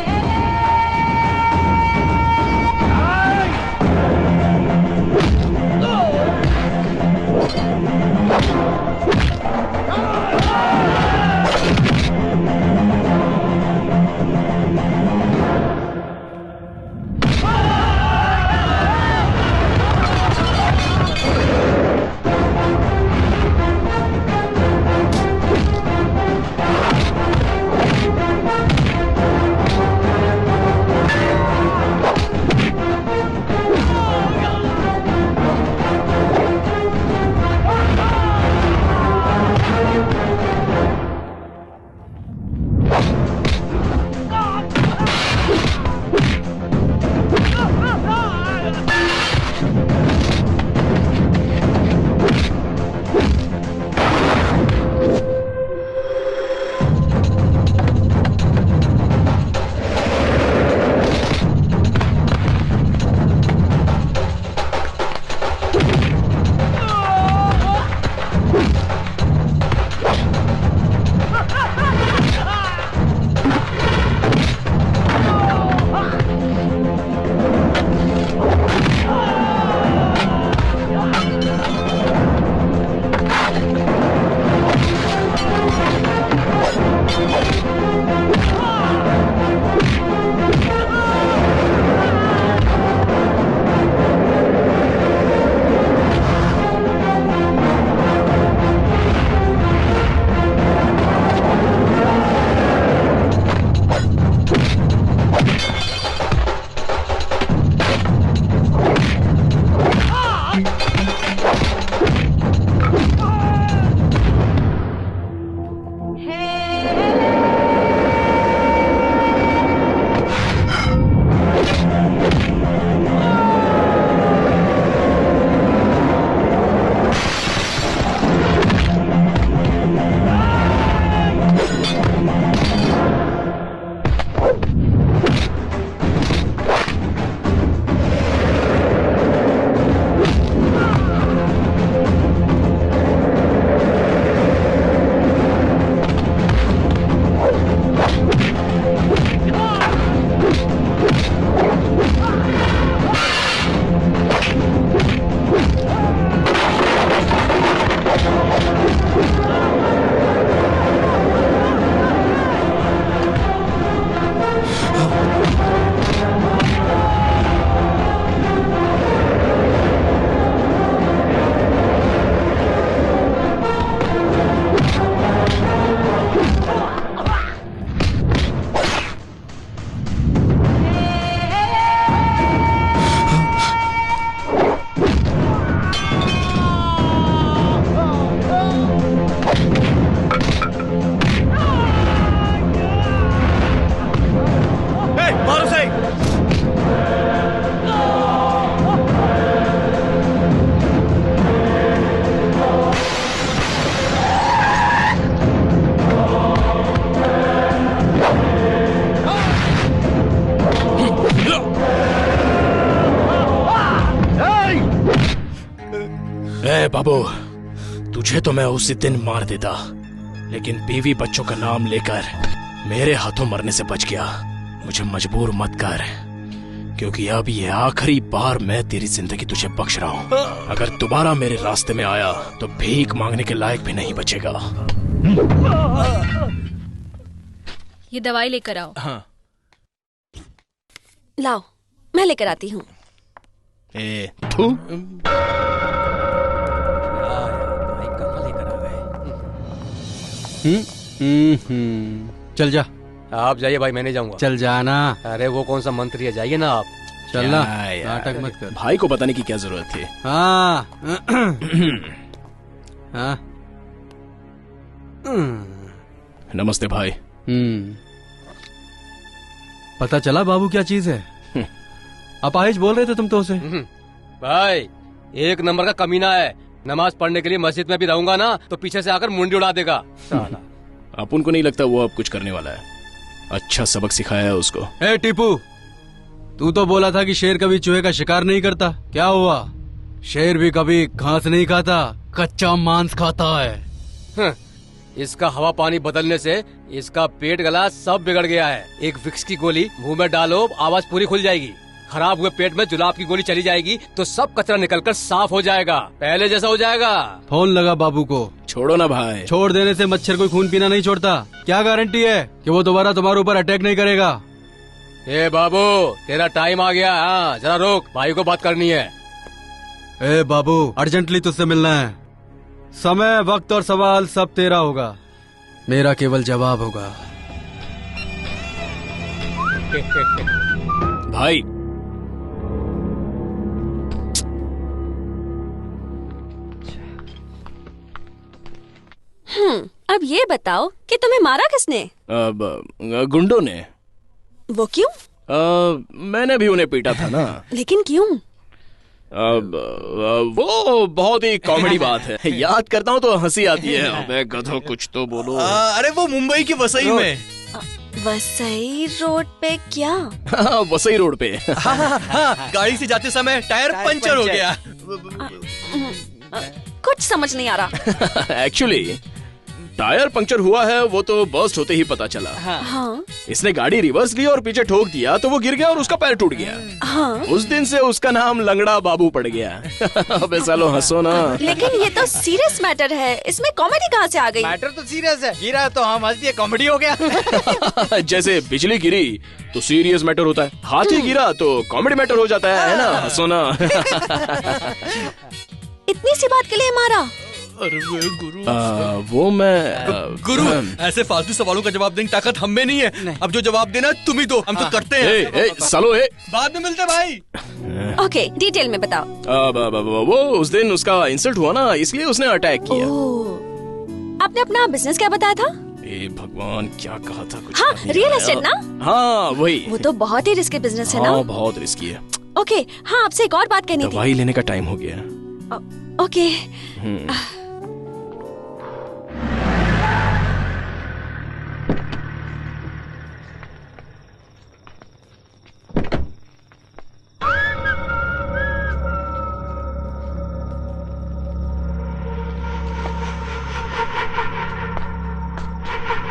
बाबू, तुझे तो मैं उसी दिन मार देता, लेकिन बीवी बच्चों का नाम लेकर मेरे हाथों मरने से बच गया। मुझे मजबूर मत कर, क्योंकि अब ये आखिरी बार मैं तेरी जिंदगी तुझे बख्श रहा हूँ। अगर दोबारा मेरे रास्ते में आया तो भीख मांगने के लायक भी नहीं बचेगा। ये दवाई लेकर आओ। हाँ। लाओ, मैं लेकर आती हूँ। चल जा। आप जाइए भाई, मैं नहीं जाऊंगा। चल जाना। अरे वो कौन सा मंत्री है, जाइए ना आप। चलना, क्या नाटक मत कर। भाई को बताने की क्या जरूरत थी। हाँ। हाँ। नमस्ते भाई। पता चला बाबू क्या चीज है? अपाहिज बोल रहे थे तुम तो उसे। भाई एक नंबर का कमीना है। नमाज पढ़ने के लिए मस्जिद में भी रहूंगा ना तो पीछे से आकर मुंडी उड़ा देगा साला। अपन को नहीं लगता वो अब कुछ करने वाला है। अच्छा सबक सिखाया है उसको। ए टीपू, तू तो बोला था कि शेर कभी चूहे का शिकार नहीं करता। क्या हुआ? शेर भी कभी घास नहीं खाता, कच्चा मांस खाता है। इसका हवा पानी बदलने से इसका पेट गला सब बिगड़ गया है। एक विक्स की गोली मुंह में डालो, आवाज पूरी खुल जाएगी। खराब हुए पेट में जुलाब की गोली चली जाएगी तो सब कचरा निकलकर साफ हो जाएगा, पहले जैसा हो जाएगा। फोन लगा बाबू को। छोड़ो ना भाई। छोड़ देने से मच्छर कोई खून पीना नहीं छोड़ता। क्या गारंटी है कि वो दोबारा तुम्हारे ऊपर अटैक नहीं करेगा? ए बाबू, तेरा टाइम आ गया। हाँ जरा रोक, भाई को बात करनी है। ए बाबू, अर्जेंटली तुझसे मिलना है। समय, वक्त और सवाल सब तेरा होगा, मेरा केवल जवाब होगा। भाई अब ये बताओ कि तुम्हें मारा किसने? अब गुंडों ने। वो क्यों? मैंने भी उन्हें पीटा था ना। लेकिन क्यों? वो बहुत ही कॉमेडी बात है। याद करता हूँ तो हंसी आती है। अबे गधो कुछ तो बोलो। अरे वो मुंबई की वसई में। वसई रोड पे क्या? वसई रोड पे। हाँ, गाड़ी से जाते समय टायर पंचर हो गया। कुछ समझ नहीं आ रहा। एक्चुअली टायर पंक्चर हुआ है, वो तो बर्स्ट होते ही पता चला। हाँ। इसने गाड़ी रिवर्स ली और पीछे ठोक दिया तो वो गिर गया और उसका पैर टूट गया। हाँ। उस दिन से उसका नाम लंगड़ा बाबू पड़ गया। अबे सालो हंसो ना। लेकिन ये तो सीरियस मैटर है, इसमें कॉमेडी कहाँ से आ गई? मैटर तो सीरियस है, गिरा तो हम हंस दिए, कॉमेडी हो गया। जैसे बिजली गिरी तो सीरियस मैटर होता है, हाथी गिरा तो कॉमेडी मैटर हो जाता है ना? हंसो ना। इतनी सी बात के लिए मारा? अरे गुरु, वो मैं गुरु ऐसे फालतू सवालों का जवाब देने की ताकत हम में नहीं है। अब जो जवाब देना तुम ही दो, हम तो करते हैं। सालो बाद में मिलते भाई। ओके, डिटेल में बताओ। वो उस दिन उसका इंसल्ट हुआ ना, इसलिए उसने अटैक किया। आपने अपना बिजनेस क्या बताया था? भगवान क्या कहा था कुछ? हाँ, रियल एस्टेट ना? हाँ वही। वो तो बहुत ही रिस्की बिजनेस है ना? हाँ बहुत रिस्की है। ओके, हाँ आपसे एक और बात कहनी थी। दवाई लेने का टाइम हो गया। ओके।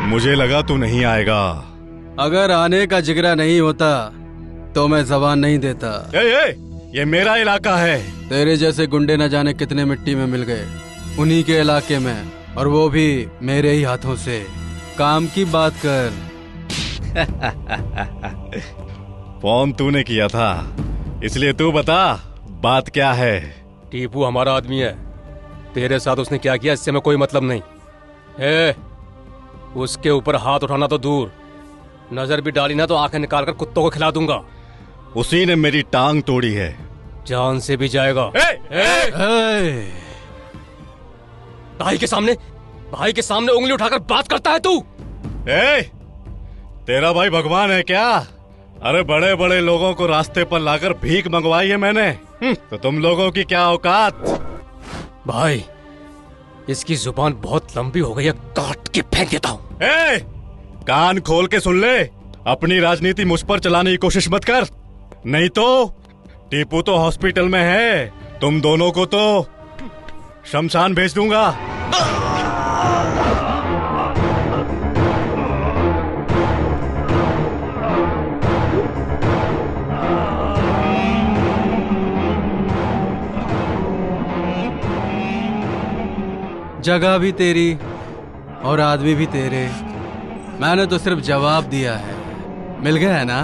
मुझे लगा तू नहीं आएगा। अगर आने का जिगरा नहीं होता तो मैं जबान नहीं देता। ये मेरा इलाका है। तेरे जैसे गुंडे न जाने कितने मिट्टी में मिल गए उन्हीं के इलाके में, और वो भी मेरे ही हाथों से। काम की बात कर। फोन तूने किया था, इसलिए तू बता बात क्या है। टीपू हमारा आदमी है, तेरे साथ उसने क्या किया इससे मैं कोई मतलब नहीं है। उसके ऊपर हाथ उठाना तो दूर, नजर भी डाली ना तो आंखें निकाल कर कुत्तों को खिला दूंगा। उसी ने मेरी टांग तोड़ी है। जान से भी जाएगा। भाई के सामने उंगली उठाकर बात करता है तू? तेरा भाई भगवान है क्या? अरे बड़े बड़े लोगों को रास्ते पर लाकर भीख मंगवाई है मैंने, तो तुम लोगों की क्या औकात? भाई इसकी जुबान बहुत लंबी हो गई है, काट के फेंक देता हूँ। कान खोल के सुन ले, अपनी राजनीति मुझ पर चलाने की कोशिश मत कर, नहीं तो टीपू तो हॉस्पिटल में है, तुम दोनों को तो शमशान भेज दूंगा। जगह भी तेरी और आदमी भी तेरे। मैंने तो सिर्फ जवाब दिया है। मिल गया है ना?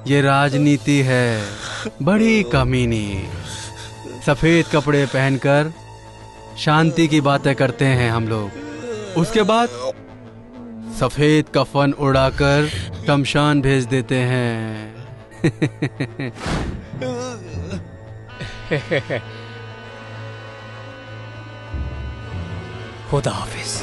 ये राजनीति है, बड़ी कमीनी। सफेद कपड़े पहनकर शांति की बातें करते हैं हम लोग, उसके बाद सफेद कफन उड़ाकर शमशान भेज देते हैं। खुदा हाफिज।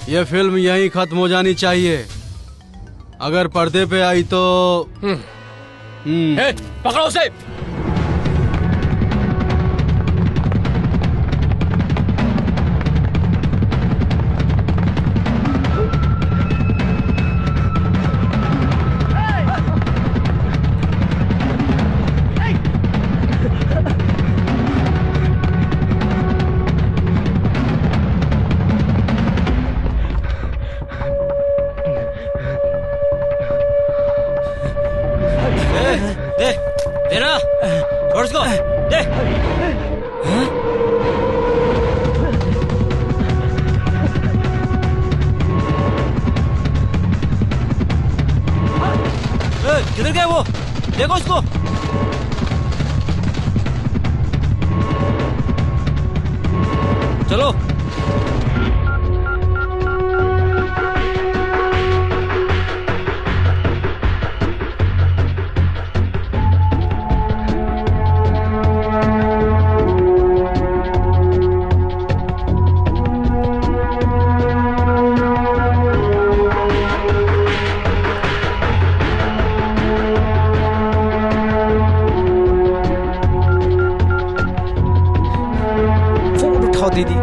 ये फिल्म यहीं खत्म हो जानी चाहिए। अगर पर्दे पे आई तो पकड़ो उसे। किधर गया वो? देखो उसको। चलो। दीदी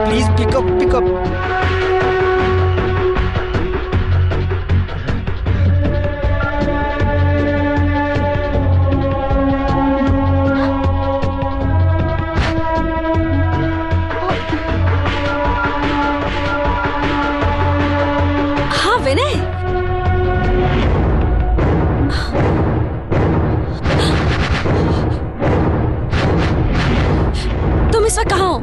प्लीज पिकअप। हाँ विनय, तुम इस वक्त कहाँ हो?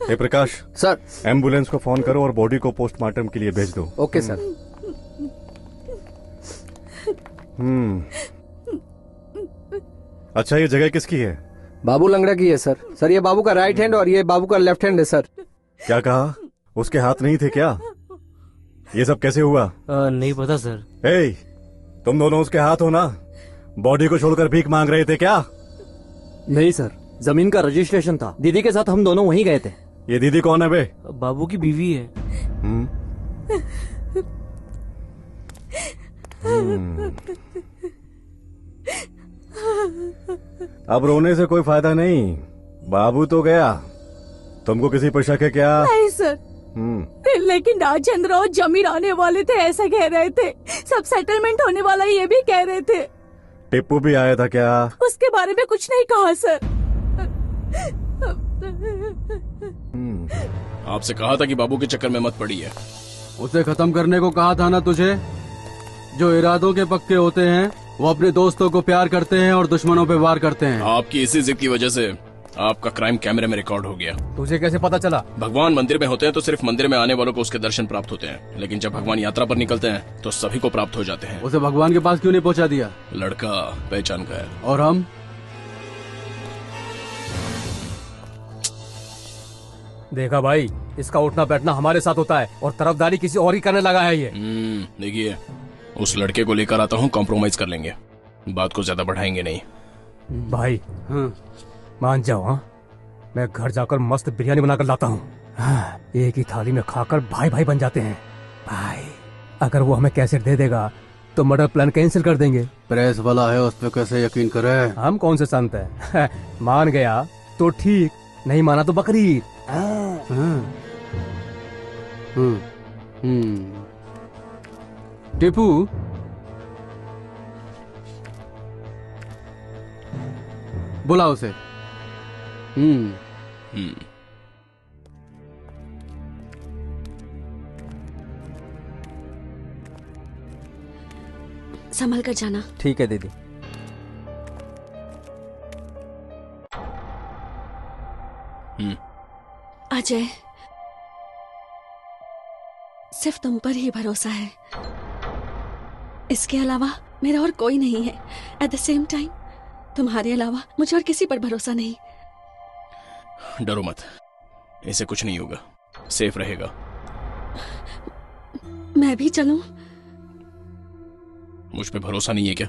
हे प्रकाश सर, एम्बुलेंस को फोन करो और बॉडी को पोस्टमार्टम के लिए भेज दो। Okay sir. अच्छा, ये जगह किसकी है? बाबू लंगड़ा की है सर। सर, ये बाबू का राइट हैंड और ये बाबू का लेफ्ट हैंड है सर। क्या कहा? उसके हाथ नहीं थे क्या? ये सब कैसे हुआ? नहीं पता सर। ए, तुम दोनों उसके हाथ हो ना? बॉडी को छोड़कर भीख मांग रहे थे क्या? नहीं सर, जमीन का रजिस्ट्रेशन था, दीदी के साथ हम दोनों वहीं गए थे। ये दीदी कौन है बे? बाबू की बीवी है। अब रोने से कोई फायदा नहीं, बाबू तो गया। तुमको किसी पर शक है क्या? नहीं सर, लेकिन राजेंद्र और जमीर आने वाले थे ऐसा कह रहे थे। सब सेटलमेंट होने वाला ये भी कह रहे थे। टिप्पू भी आया था क्या? उसके बारे में कुछ नहीं कहा सर। आपसे कहा था कि बाबू के चक्कर में मत पड़िए। उसे खत्म करने को कहा था ना तुझे। जो इरादों के पक्के होते हैं वो अपने दोस्तों को प्यार करते हैं और दुश्मनों पे वार करते हैं। आपकी इसी जिद की वजह से आपका क्राइम कैमरे में रिकॉर्ड हो गया। तुझे कैसे पता चला? भगवान मंदिर में होते हैं तो सिर्फ मंदिर में आने वालों को उसके दर्शन प्राप्त होते हैं, लेकिन जब भगवान यात्रा पर निकलते हैं तो सभी को प्राप्त हो जाते हैं। उसे भगवान के पास क्यों नहीं पहुंचा दिया? लड़का पहचान का है। और हम? देखा भाई, इसका उठना बैठना हमारे साथ होता है और तरफदारी किसी और ही करने लगा है ये। देखिए, उस लड़के को लेकर आता हूँ, कॉम्प्रोमाइज कर लेंगे, बात को ज्यादा बढ़ाएंगे नहीं। भाई मान जाओ। हाँ, मैं घर जाकर मस्त बिरयानी बनाकर लाता हूँ। हाँ, एक ही थाली में खाकर भाई भाई बन जाते हैं। भाई, अगर वो हमें कैसेट दे देगा तो मर्डर प्लान कैंसिल कर देंगे। प्रेस वाला है, उस पर कैसे यकीन करे? हम कौन से संत है? मान गया तो ठीक, नहीं माना तो बकरीद। टिप्पू, बुला उसे। संभल कर जाना। ठीक है दीदी। अजय, सिर्फ तुम पर ही भरोसा है, इसके अलावा मेरा और कोई नहीं है। एट द सेम टाइम तुम्हारे अलावा मुझे और किसी पर भरोसा नहीं। डरो मत, इसे कुछ नहीं होगा, सेफ रहेगा। मैं भी चलूं? मुझ पे भरोसा नहीं है क्या?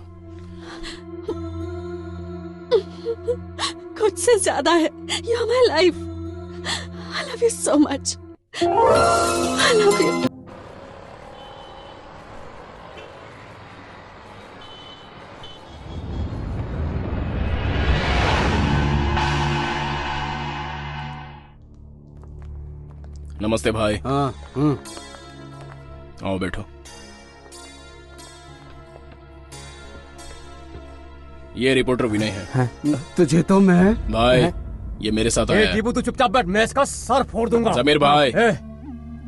खुद से ज्यादा है। You are my life. I love you so much. I love you. नमस्ते भाई। हाँ। आओ बैठो। ये रिपोर्टर विनय है। तुझे तो मैं भाई ये मेरे साथ आया है। टीपू तू चुपचाप बैठ, मैं इसका सर फोड़ दूंगा। जमीर भाई।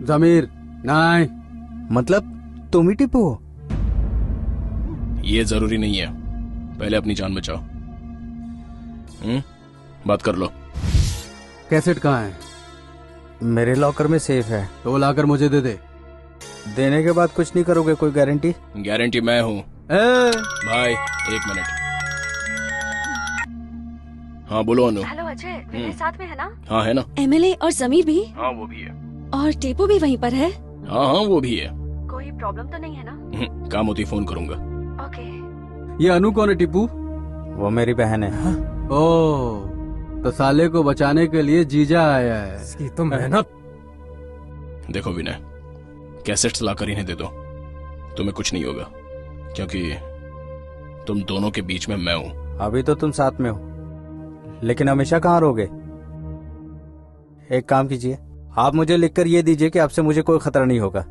जमीर नहीं, मतलब तुम ही टीपू हो? ये जरूरी नहीं है, पहले अपनी जान बचाओ। बात कर लो। कैसेट कहाँ है? मेरे लॉकर में सेफ है। तो लाकर मुझे दे दे। देने के बाद कुछ नहीं करोगे? कोई गारंटी? गारंटी मैं हूँ। भाई एक मिनट। हाँ बोलो अनु। हेलो अजय, मेरे साथ में है ना? हाँ है ना। एमएलए और जमीर भी? हाँ वो भी है। और टीपू भी वहीं पर है? हाँ हाँ वो भी है। कोई प्रॉब्लम तो नहीं है ना? काम होती फोन करूंगा। ओके। ये अनु कौन है टिप्पू? वो मेरी बहन है। ओह, तो साले को बचाने के लिए जीजा आया है। इसकी तो मेहनत। देखो विनय, कैसेट्स लाकर इन्हें दे दो, तुम्हें कुछ नहीं होगा, क्योंकि तुम दोनों के बीच में मैं हूँ। अभी तो तुम साथ में हो, लेकिन हमेशा कहाँ रहोगे? एक काम कीजिए, आप मुझे लिखकर ये दीजिए कि आपसे मुझे कोई खतरा नहीं होगा।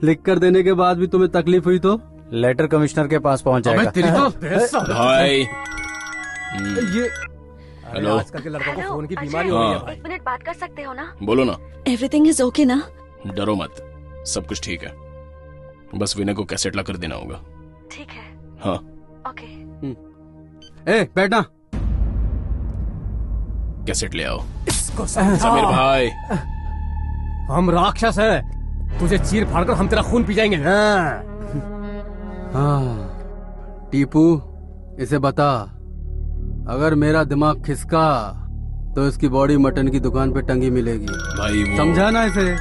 लिखकर देने के बाद भी तुम्हें तकलीफ हुई तो? लेटर कमिश्नर के पास पहुंच जाएगा। भाई ये हेलो। आजकल के लड़कों को फोन की बीमारी हो रही है भाई। 1 मिनट बात कर सकते हो ना? बोलो ना। एवरीथिंग इज ओके ना? डरो मत, सब कुछ ठीक है, बस विनय को कैसेट ला कर देना होगा। ठीक है। हाँ ओके। ए बैठना। कैसेट ले आओ। उसको समझा। समीर भाई, हम राक्षस हैं, तुझे चीर फाड़कर हम तेरा खून पी जाएंगे। हाँ टीपू, इसे बता, अगर मेरा दिमाग खिसका तो इसकी बॉडी मटन की दुकान पे टंगी मिलेगी। भाई वो... समझा ना इसे?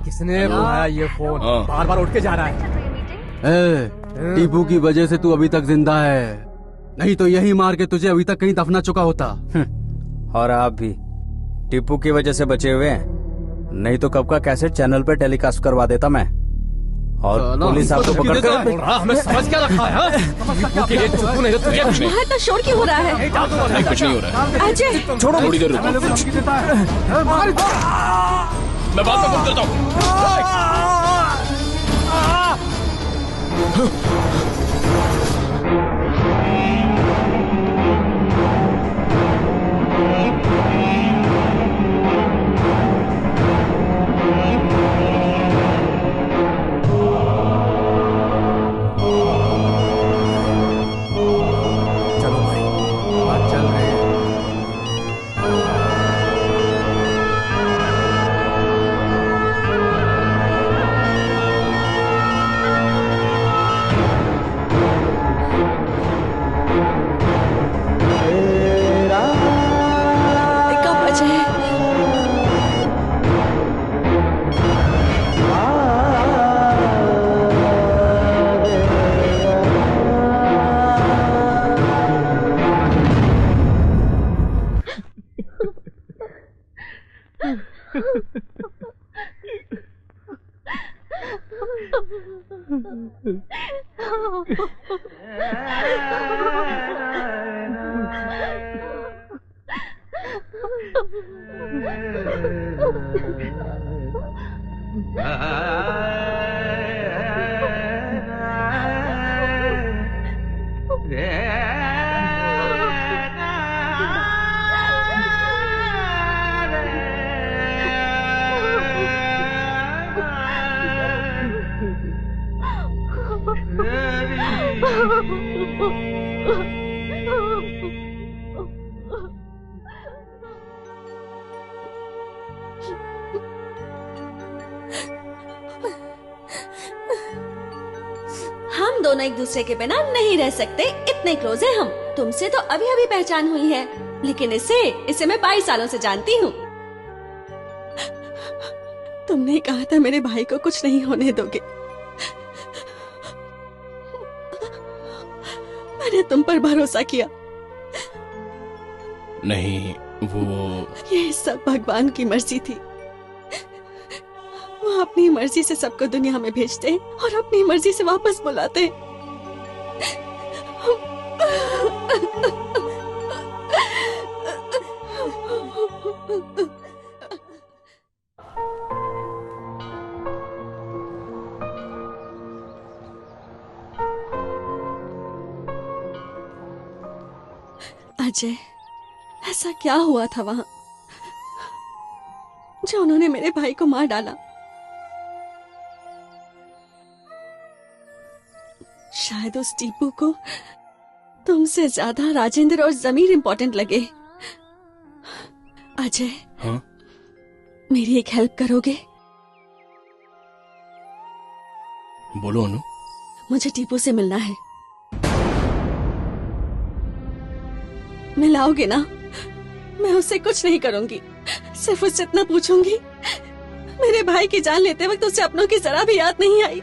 किसने बुलाया ये फोन? बार बार उठ के जा रहा है। टीपू की वजह से तू अभी तक जिंदा है, नहीं तो यही मार के तुझे अभी तक कहीं दफना चुका होता। और आप भी टीपू की वजह से बचे हुए हैं, नहीं तो कब का कैसेट चैनल पे टेलीकास्ट करवा देता मैं। और पुलिस आपको पकड़कर हमें समझ क्या रखा है? टीपू के लिए चुप नहीं तो तुझे कुछ नहीं। इतना शोर क्यों हो रहा है? कुछ नहीं हो रहा है। अजय छोड़ो, थोड़ी देर रुको, मैं बात खत्म करता हूँ। चलो भाई, बात चल रही है। कब अजय? हम दोनों एक दूसरे के बिना नहीं रह सकते, इतने क्लोज हैं हम। तुमसे तो अभी अभी पहचान हुई है, लेकिन इसे मैं 22 सालों से जानती हूँ। तुमने कहा था मेरे भाई को कुछ नहीं होने दोगे। मैंने तुम पर भरोसा किया। नहीं, वो... ये सब भगवान की मर्जी थी। वो अपनी मर्जी से सबको दुनिया में भेजते हैं और अपनी मर्जी से वापस बुलाते हैं। अजय, ऐसा क्या हुआ था वहां जो उन्होंने मेरे भाई को मार डाला? शायद उस टीपू को तुमसे ज्यादा राजेंद्र और जमीर इम्पोर्टेंट लगे। अजय, हाँ? मेरी एक हेल्प करोगे? बोलो अनु। मुझे टीपू से मिलना है। मिलाओगे ना? मैं उससे कुछ नहीं करूंगी, सिर्फ उससे इतना पूछूंगी, मेरे भाई की जान लेते वक्त उसे अपनों की जरा भी याद नहीं आई।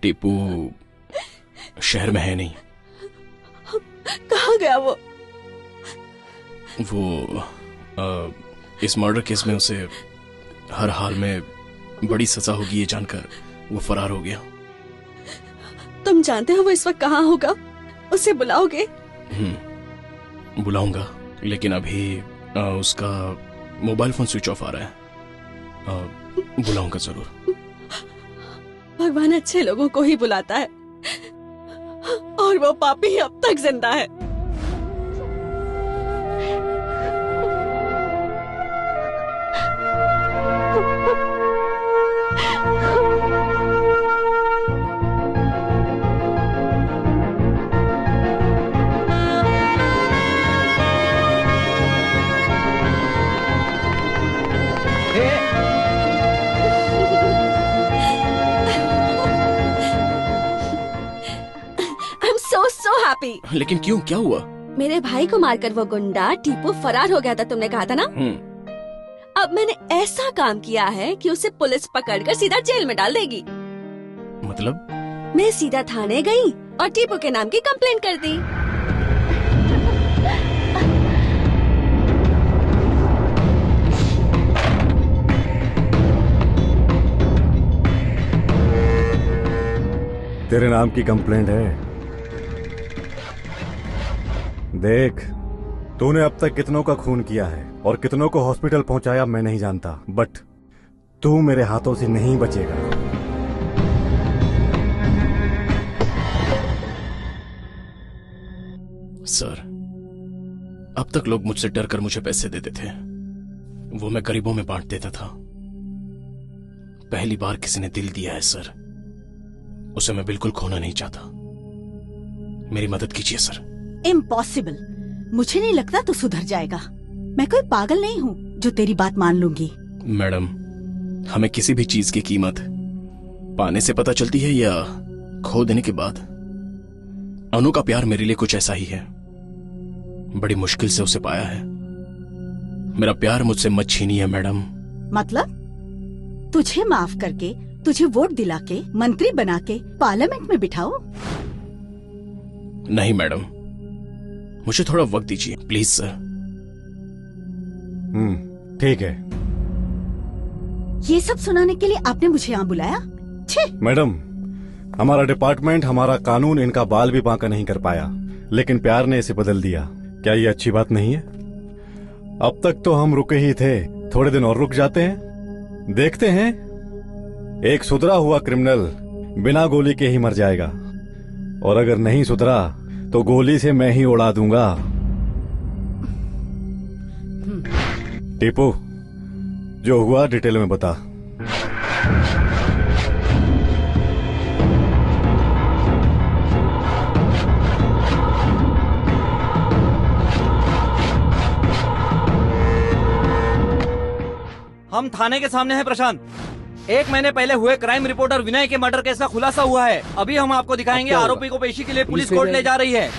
टीपू शहर में है नहीं। कहाँ गया वो? इस मर्डर केस में उसे हर हाल में बड़ी सजा होगी ये जानकर वो फरार हो गया। तुम जानते हो वो इस वक्त कहाँ होगा? उसे बुलाओगे? बुलाऊंगा, लेकिन अभी उसका मोबाइल फोन स्विच ऑफ आ रहा है। बुलाऊंगा जरूर। भगवान अच्छे लोगों को ही बुलाता है और वो पापी अब तक जिंदा है। पापी। लेकिन क्यों, क्या हुआ? मेरे भाई को मारकर वो गुंडा टीपू फरार हो गया था, तुमने कहा था ना। अब मैंने ऐसा काम किया है कि उसे पुलिस पकड़कर सीधा जेल में डाल देगी। मतलब? मैं सीधा थाने गई और टीपू के नाम की कंप्लेंट कर दी। तेरे नाम की कंप्लेंट है। देख, तूने अब तक कितनों का खून किया है और कितनों को हॉस्पिटल पहुंचाया मैं नहीं जानता, बट तू मेरे हाथों से नहीं बचेगा। सर, अब तक लोग मुझसे डर कर मुझे पैसे देते थे, वो मैं गरीबों में बांट देता था। पहली बार किसी ने दिल दिया है सर, उसे मैं बिल्कुल खोना नहीं चाहता। मेरी मदद कीजिए सर। इम्पॉसिबल। मुझे नहीं लगता तू सुधर जाएगा। मैं कोई पागल नहीं हूँ जो तेरी बात मान लूंगी। मैडम, हमें किसी भी चीज की कीमत पाने से पता चलती है या खो देने के बाद? अनु का प्यार मेरे लिए कुछ ऐसा ही है। बड़ी मुश्किल से उसे पाया है। मेरा प्यार मुझसे मत छीनिए मैडम। मतलब तुझे माफ करके, तुझे वोट दिला के, मंत्री बना के पार्लियामेंट में बिठाओ? नहीं मैडम, मुझे थोड़ा वक्त दीजिए प्लीज सर। ठीक है। ये सब सुनाने के लिए आपने मुझे यहाँ बुलाया? छे! मैडम, हमारा डिपार्टमेंट, हमारा कानून इनका बाल भी बांका नहीं कर पाया, लेकिन प्यार ने इसे बदल दिया। क्या ये अच्छी बात नहीं है? अब तक तो हम रुके ही थे, थोड़े दिन और रुक जाते हैं, देखते हैं। एक सुधरा हुआ क्रिमिनल बिना गोली के ही मर जाएगा, और अगर नहीं सुधरा तो गोली से मैं ही उड़ा दूंगा। टीपू, जो हुआ डिटेल में बता। हम थाने के सामने हैं प्रशांत। 1 महीने पहले हुए क्राइम रिपोर्टर विनय के मर्डर केस का खुलासा हुआ है। अभी हम आपको दिखाएंगे। आरोपी को पेशी के लिए पुलिस कोर्ट ले जा रही है।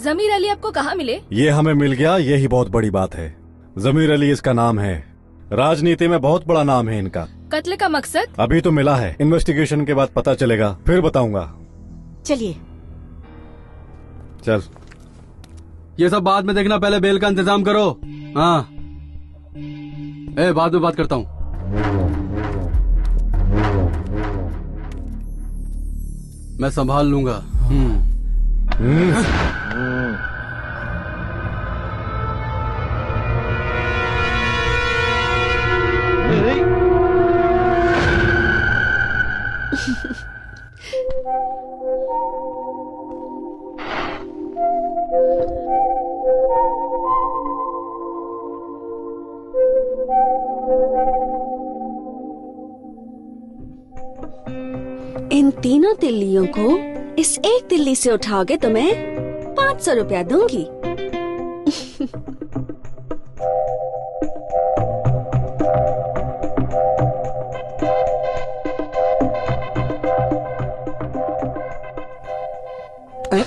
जमीर अली आपको कहाँ मिले? ये हमें मिल गया, यही बहुत बड़ी बात है। जमीर अली इसका नाम है, राजनीति में बहुत बड़ा नाम है इनका। कत्ल का मकसद? अभी तो मिला है, इन्वेस्टिगेशन के बाद पता चलेगा, फिर बताऊंगा। चलिए। चल। ये सब बाद में देखना, पहले बेल का इंतजाम करो। हाँ, बाद में बात करता हूँ। मैं संभाल लूंगा। इन तीनों तिल्लियों को इस एक तिल्ली से उठाओगे तो मैं 500 रुपया दूंगी।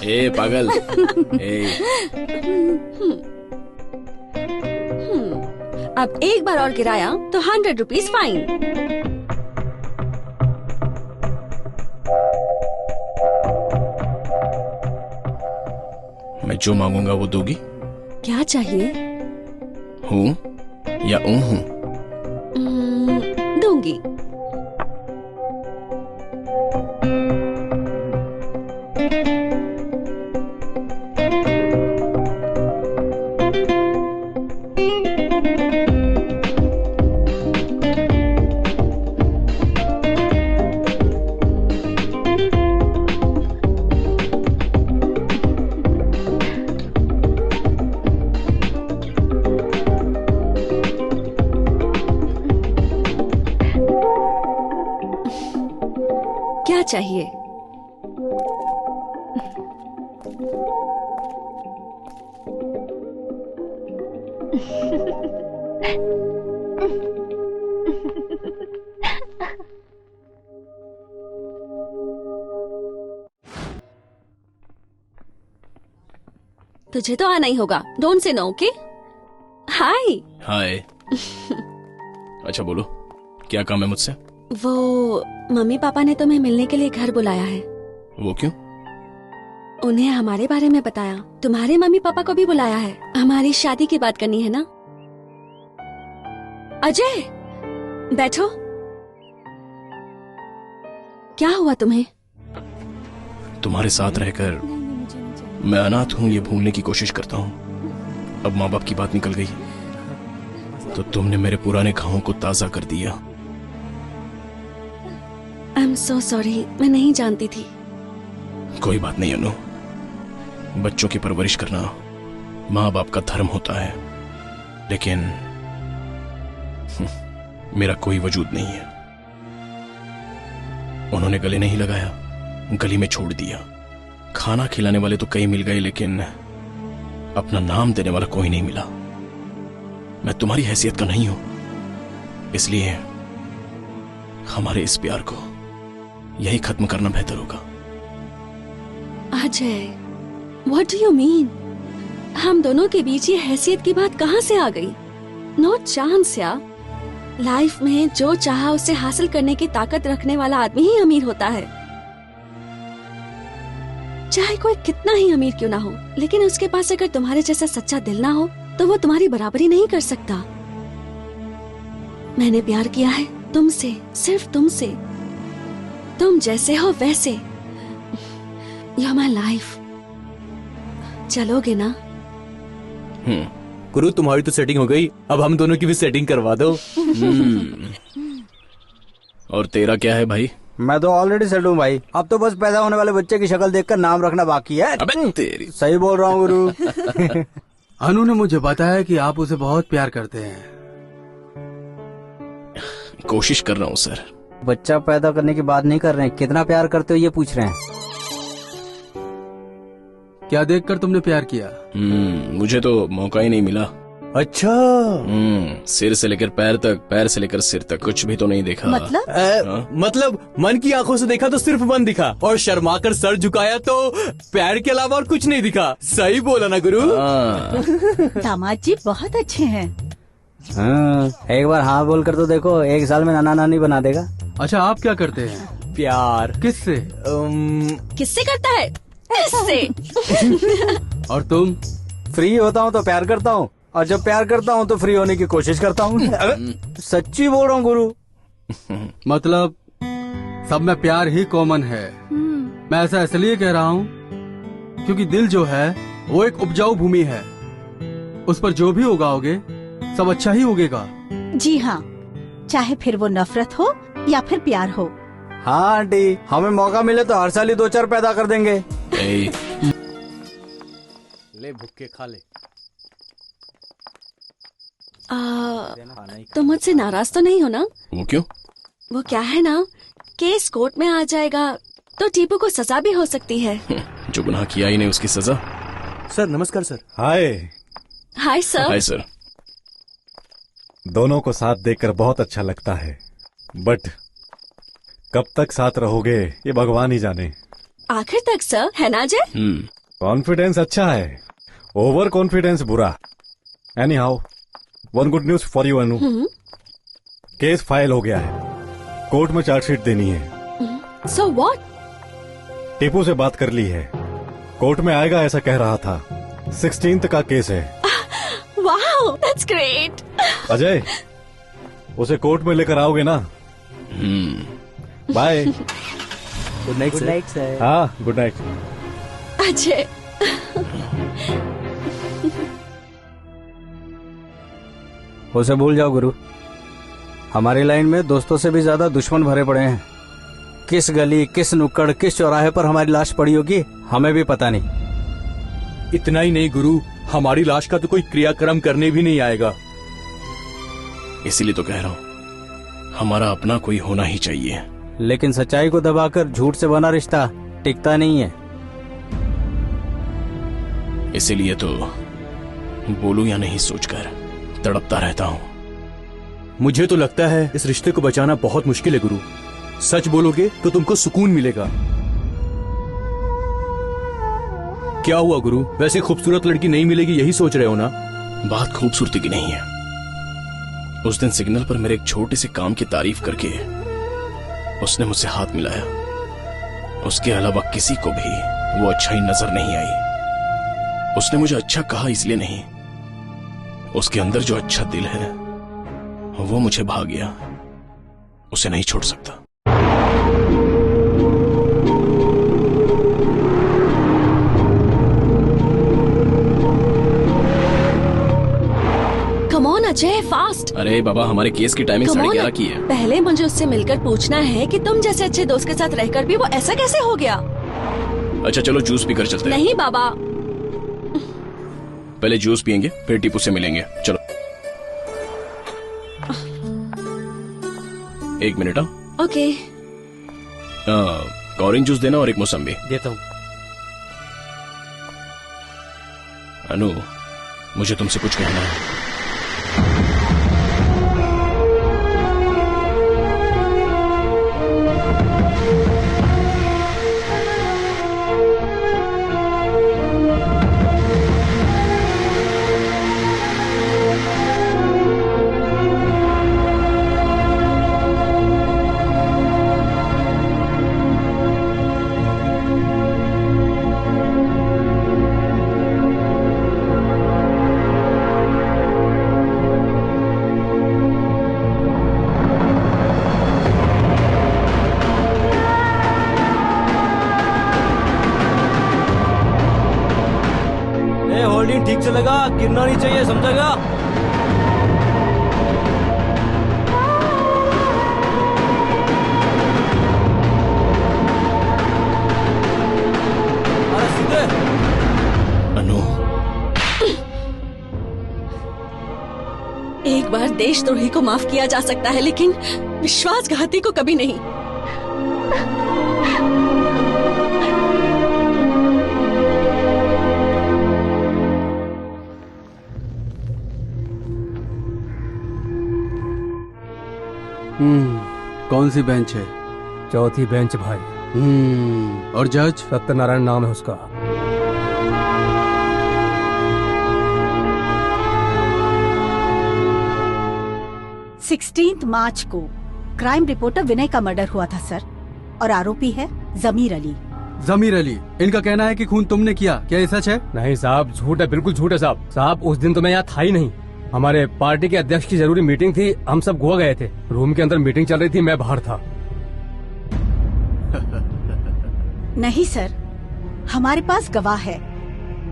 ए पागल। अब एक बार और गिराया तो 100 रुपीज फाइन। मैं जो मांगूंगा वो दोगी? क्या चाहिए? हूँ या हूँ? दूंगी। क्या चाहिए? तुझे तो आना ही होगा। Don't say no, okay? हाय। हाय। अच्छा बोलो, क्या काम है मुझसे? वो मम्मी पापा ने तुम्हें मिलने के लिए घर बुलाया है। वो क्यों? उन्हें हमारे बारे में बताया, तुम्हारे मम्मी पापा को भी बुलाया है। हमारी शादी की बात करनी है ना। अजय बैठो। क्या हुआ तुम्हें? तुम्हारे साथ रहकर मैं अनाथ हूँ ये भूलने की कोशिश करता हूँ। अब माँ बाप की बात निकल गई तो तुमने मेरे पुराने घावों को ताजा कर दिया। आई एम सो सॉरी, मैं नहीं जानती थी। कोई बात नहीं अनु, बच्चों की परवरिश करना माँ बाप का धर्म होता है, लेकिन मेरा कोई वजूद नहीं है। उन्होंने गले नहीं लगाया, गली में छोड़ दिया। खाना खिलाने वाले तो कई मिल गए, लेकिन अपना नाम देने वाला कोई नहीं मिला। मैं तुम्हारी हैसियत का नहीं हूं, इसलिए हमारे इस प्यार को यही खत्म करना बेहतर होगा। Ajay, what do you mean? हम दोनों के बीच ये हैसियत की बात कहाँ से आ गई? नो चांस यार। लाइफ में जो चाहा उसे हासिल करने की ताकत रखने वाला आदमी ही अमीर होता है। चाहे कोई कितना ही अमीर क्यों ना हो, लेकिन उसके पास अगर तुम्हारे जैसा सच्चा दिल ना हो तो वो तुम्हारी बराबरी नहीं कर सकता। मैंने प्यार किया है तुमसे, सिर्फ तुमसे। तुम जैसे हो वैसे। You are my life. चलोगे ना? गुरु, तुम्हारी तो सेटिंग हो गई, अब हम दोनों की भी सेटिंग करवा दो। और तेरा क्या है भाई? मैं तो ऑलरेडी सेट हूँ भाई। अब तो बस पैदा होने वाले बच्चे की शक्ल देखकर नाम रखना बाकी है। अबे तेरी। सही बोल रहा हूँ गुरु। अनु ने मुझे बताया कि आप उसे बहुत प्यार करते हैं। कोशिश कर रहा हूँ सर। बच्चा पैदा करने की बात नहीं कर रहे हैं, कितना प्यार करते हो ये पूछ रहे हैं। क्या देखकर तुमने प्यार किया? मुझे तो मौका ही नहीं मिला। अच्छा। सिर से लेकर पैर तक, पैर से लेकर सिर तक कुछ भी तो नहीं देखा। मतलब? मतलब मन की आंखों से देखा तो सिर्फ मन दिखा, और शर्मा कर सर झुकाया तो पैर के अलावा और कुछ नहीं दिखा। सही बोला ना गुरु? दामाद जी बहुत अच्छे हैं। एक बार हाँ बोल कर तो देखो, 1 साल में नाना नानी बना देगा। अच्छा, आप क्या करते हैं? प्यार। किससे? किससे करता है? इससे। और तुम? फ्री होता हूँ तो प्यार करता हूँ, और जब प्यार करता हूँ तो फ्री होने की कोशिश करता हूँ। सच्ची बोल रहा हूँ गुरु। मतलब सब में प्यार ही कॉमन है। मैं ऐसा इसलिए कह रहा हूँ क्योंकि दिल जो है वो एक उपजाऊ भूमि है। उस पर जो भी उगाओगे सब अच्छा ही उगेगा। जी हाँ, चाहे फिर वो नफरत हो या फिर प्यार हो। हाँ आंटी, हमें मौका मिले तो हर साल ही 2-4 पैदा कर देंगे। ले भुक्के खा ले। तुम मुझसे नाराज तो नहीं हो ना? वो क्यों? वो क्या है ना, केस कोर्ट में आ जाएगा तो टीपू को सजा भी हो सकती है। जो गुनाह किया ही नहीं उसकी सजा। सर नमस्कार sir. Hi. Hi sir. Hi sir. दोनों को साथ देखकर बहुत अच्छा लगता है, बट कब तक साथ रहोगे ये भगवान ही जाने। आखिर तक सर, है ना अजय? कॉन्फिडेंस अच्छा है, ओवर कॉन्फिडेंस बुरा। Any how, one good news for you Anu. Case file हो गया है, कोर्ट में चार्जशीट देनी है। So what? टीपू से बात कर ली है, कोर्ट में आएगा ऐसा कह रहा था। 16th का केस है। Wow, that's great. अजय, उसे कोर्ट में लेकर आओगे ना? Bye. Good night sir. Sir. हाँ, गुड नाइट। अजय। उसे भूल जाओ गुरु। हमारी लाइन में दोस्तों से भी ज्यादा दुश्मन भरे पड़े हैं। किस गली, किस नुक्कड़, किस चौराहे पर हमारी लाश पड़ी होगी हमें भी पता नहीं। इतना ही नहीं गुरु, हमारी लाश का तो कोई क्रियाक्रम करने भी नहीं आएगा। इसीलिए तो कह रहा हूँ हमारा अपना कोई होना ही चाहिए। लेकिन सच्चाई को दबाकर झूठ से बना रिश्ता टिकता नहीं है। इसीलिए तो बोलूं या नहीं सोचकर तड़पता रहता हूँ। मुझे तो लगता है इस रिश्ते को बचाना बहुत मुश्किल है गुरु। सच बोलोगे तो तुमको सुकून मिलेगा। क्या हुआ गुरु? वैसे खूबसूरत लड़की नहीं मिलेगी यही सोच रहे हो ना? बात खूबसूरती की नहीं है। उस दिन सिग्नल पर मेरे एक छोटे से काम की तारीफ करके उसने मुझसे हाथ मिलाया। उसके अलावा किसी को भी वो अच्छाई नजर नहीं आई। उसने मुझे अच्छा कहा इसलिए नहीं, उसके अंदर जो अच्छा दिल है वो मुझे भा गया। उसे नहीं छोड़ सकता। Come on Ajay, fast. अरे बाबा, हमारे केस की टाइमिंग 11:30 की है। पहले मुझे उससे मिलकर पूछना है कि तुम जैसे अच्छे दोस्त के साथ रहकर भी वो ऐसा कैसे हो गया। अच्छा चलो जूस पीकर चलते हैं। नहीं बाबा, पहले जूस पियेंगे फिर टीपू से मिलेंगे। चलो 1 मिनट। ओके। ऑरेंज जूस देना और एक मौसम्बी। देता हूँ। अनु, मुझे तुमसे कुछ कहना है। ठीक से लगा, गिरना नहीं चाहिए, समझेगा? अरे सीधे। अनु, एक बार देशद्रोही को माफ किया जा सकता है लेकिन विश्वासघाती को कभी नहीं। कौन सी बेंच है? चौथी बेंच भाई। और जज? सत्यनारायण नाम है उसका। मार्च को क्राइम रिपोर्टर विनय का मर्डर हुआ था सर, और आरोपी है जमीर अली। जमीर अली, इनका कहना है कि खून तुमने किया, क्या ये सच है? नहीं साहब, झूठ है, बिल्कुल झूठ है साहब। साहब उस दिन तो मैं यहाँ था ही नहीं। हमारे पार्टी के अध्यक्ष की जरूरी मीटिंग थी, हम सब गोवा गए थे। रूम के अंदर मीटिंग चल रही थी, मैं बाहर था। नहीं सर, हमारे पास गवाह है।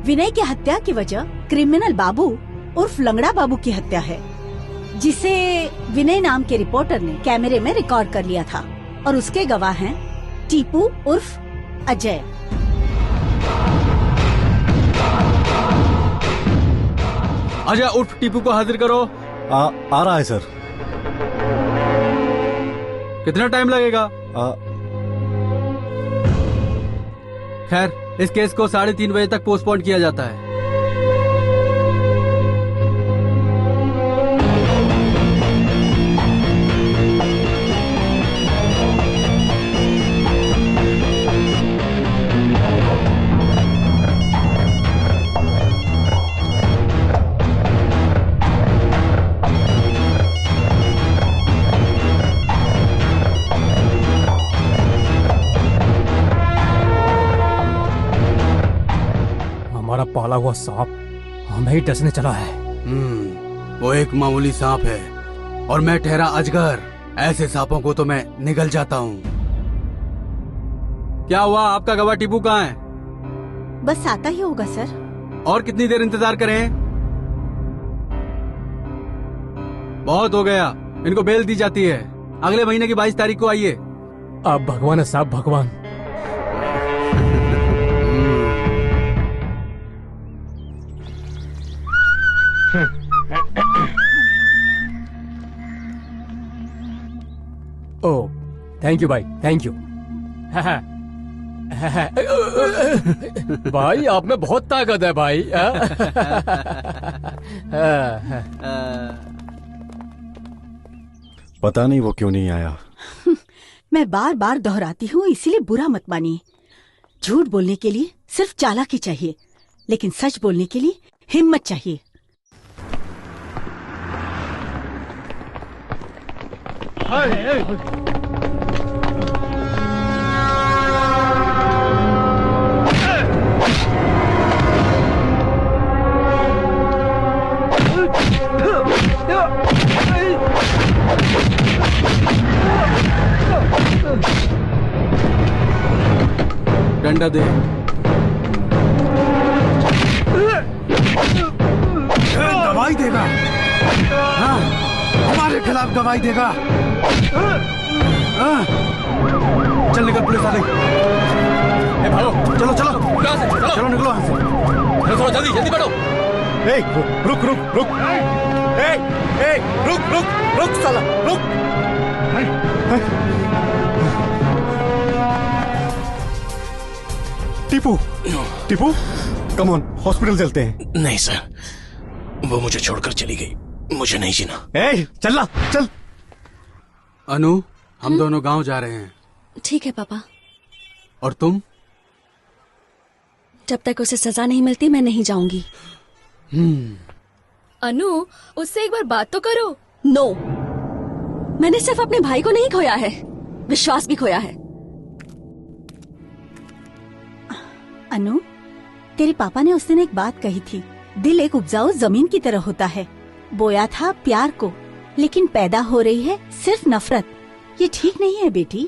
विनय की हत्या की वजह क्रिमिनल बाबू उर्फ लंगड़ा बाबू की हत्या है, जिसे विनय नाम के रिपोर्टर ने कैमरे में रिकॉर्ड कर लिया था। और उसके गवाह हैं टीपू उर्फ अजय। अजय उर्फ टीपू को हाजिर करो। आ रहा है सर। कितना टाइम लगेगा? खैर, इस केस को 3:30 बजे तक पोस्टपोन किया जाता है। पाला हुआ सांप हमें ही डसने चला है। वो एक मामूली सांप है और मैं ठहरा अजगर। ऐसे सांपों को तो मैं निगल जाता हूँ। क्या हुआ, आपका गवाह टीपू कहाँ है? बस आता ही होगा सर। और कितनी देर इंतजार करें? बहुत हो गया, इनको बेल दी जाती है। अगले महीने की 22 तारीख को आइए। आप भगवान है साहब, भगवान। ओह, थैंक यू भाई, थैंक यू। भाई आप में बहुत ताकत है भाई। पता नहीं वो क्यों नहीं आया। मैं बार बार दोहराती हूँ, इसीलिए बुरा मत मानिए। झूठ बोलने के लिए सिर्फ चालाकी चाहिए, लेकिन सच बोलने के लिए हिम्मत चाहिए। डंडा दे। गवाही देगा। हाँ, हमारे खिलाफ गवाही देगा। हाँ, चल निकल, पुलिस आ गई। भागो, चलो चलो चलो चलो, निकलो यहाँ से। चलो जल्दी जल्दी बढ़ो। रुक रुक रुक, रुक रुक रुक साला, रुक। Tipu, Tipu, come on, hospital चलते हैं। नहीं सर, वो मुझे छोड़कर चली गई, मुझे नहीं जीना। चल चल। अनु, हम दोनों गांव जा रहे हैं। ठीक है पापा। और तुम? जब तक उसे सजा नहीं मिलती मैं नहीं जाऊंगी। अनु, उससे एक बार बात तो करो। नो, मैंने सिर्फ अपने भाई को नहीं खोया है, विश्वास भी खोया है। अनु, तेरे पापा ने उस दिन एक बात कही थी, दिल एक उपजाऊ जमीन की तरह होता है। बोया था प्यार को, लेकिन पैदा हो रही है सिर्फ नफरत। ये ठीक नहीं है बेटी।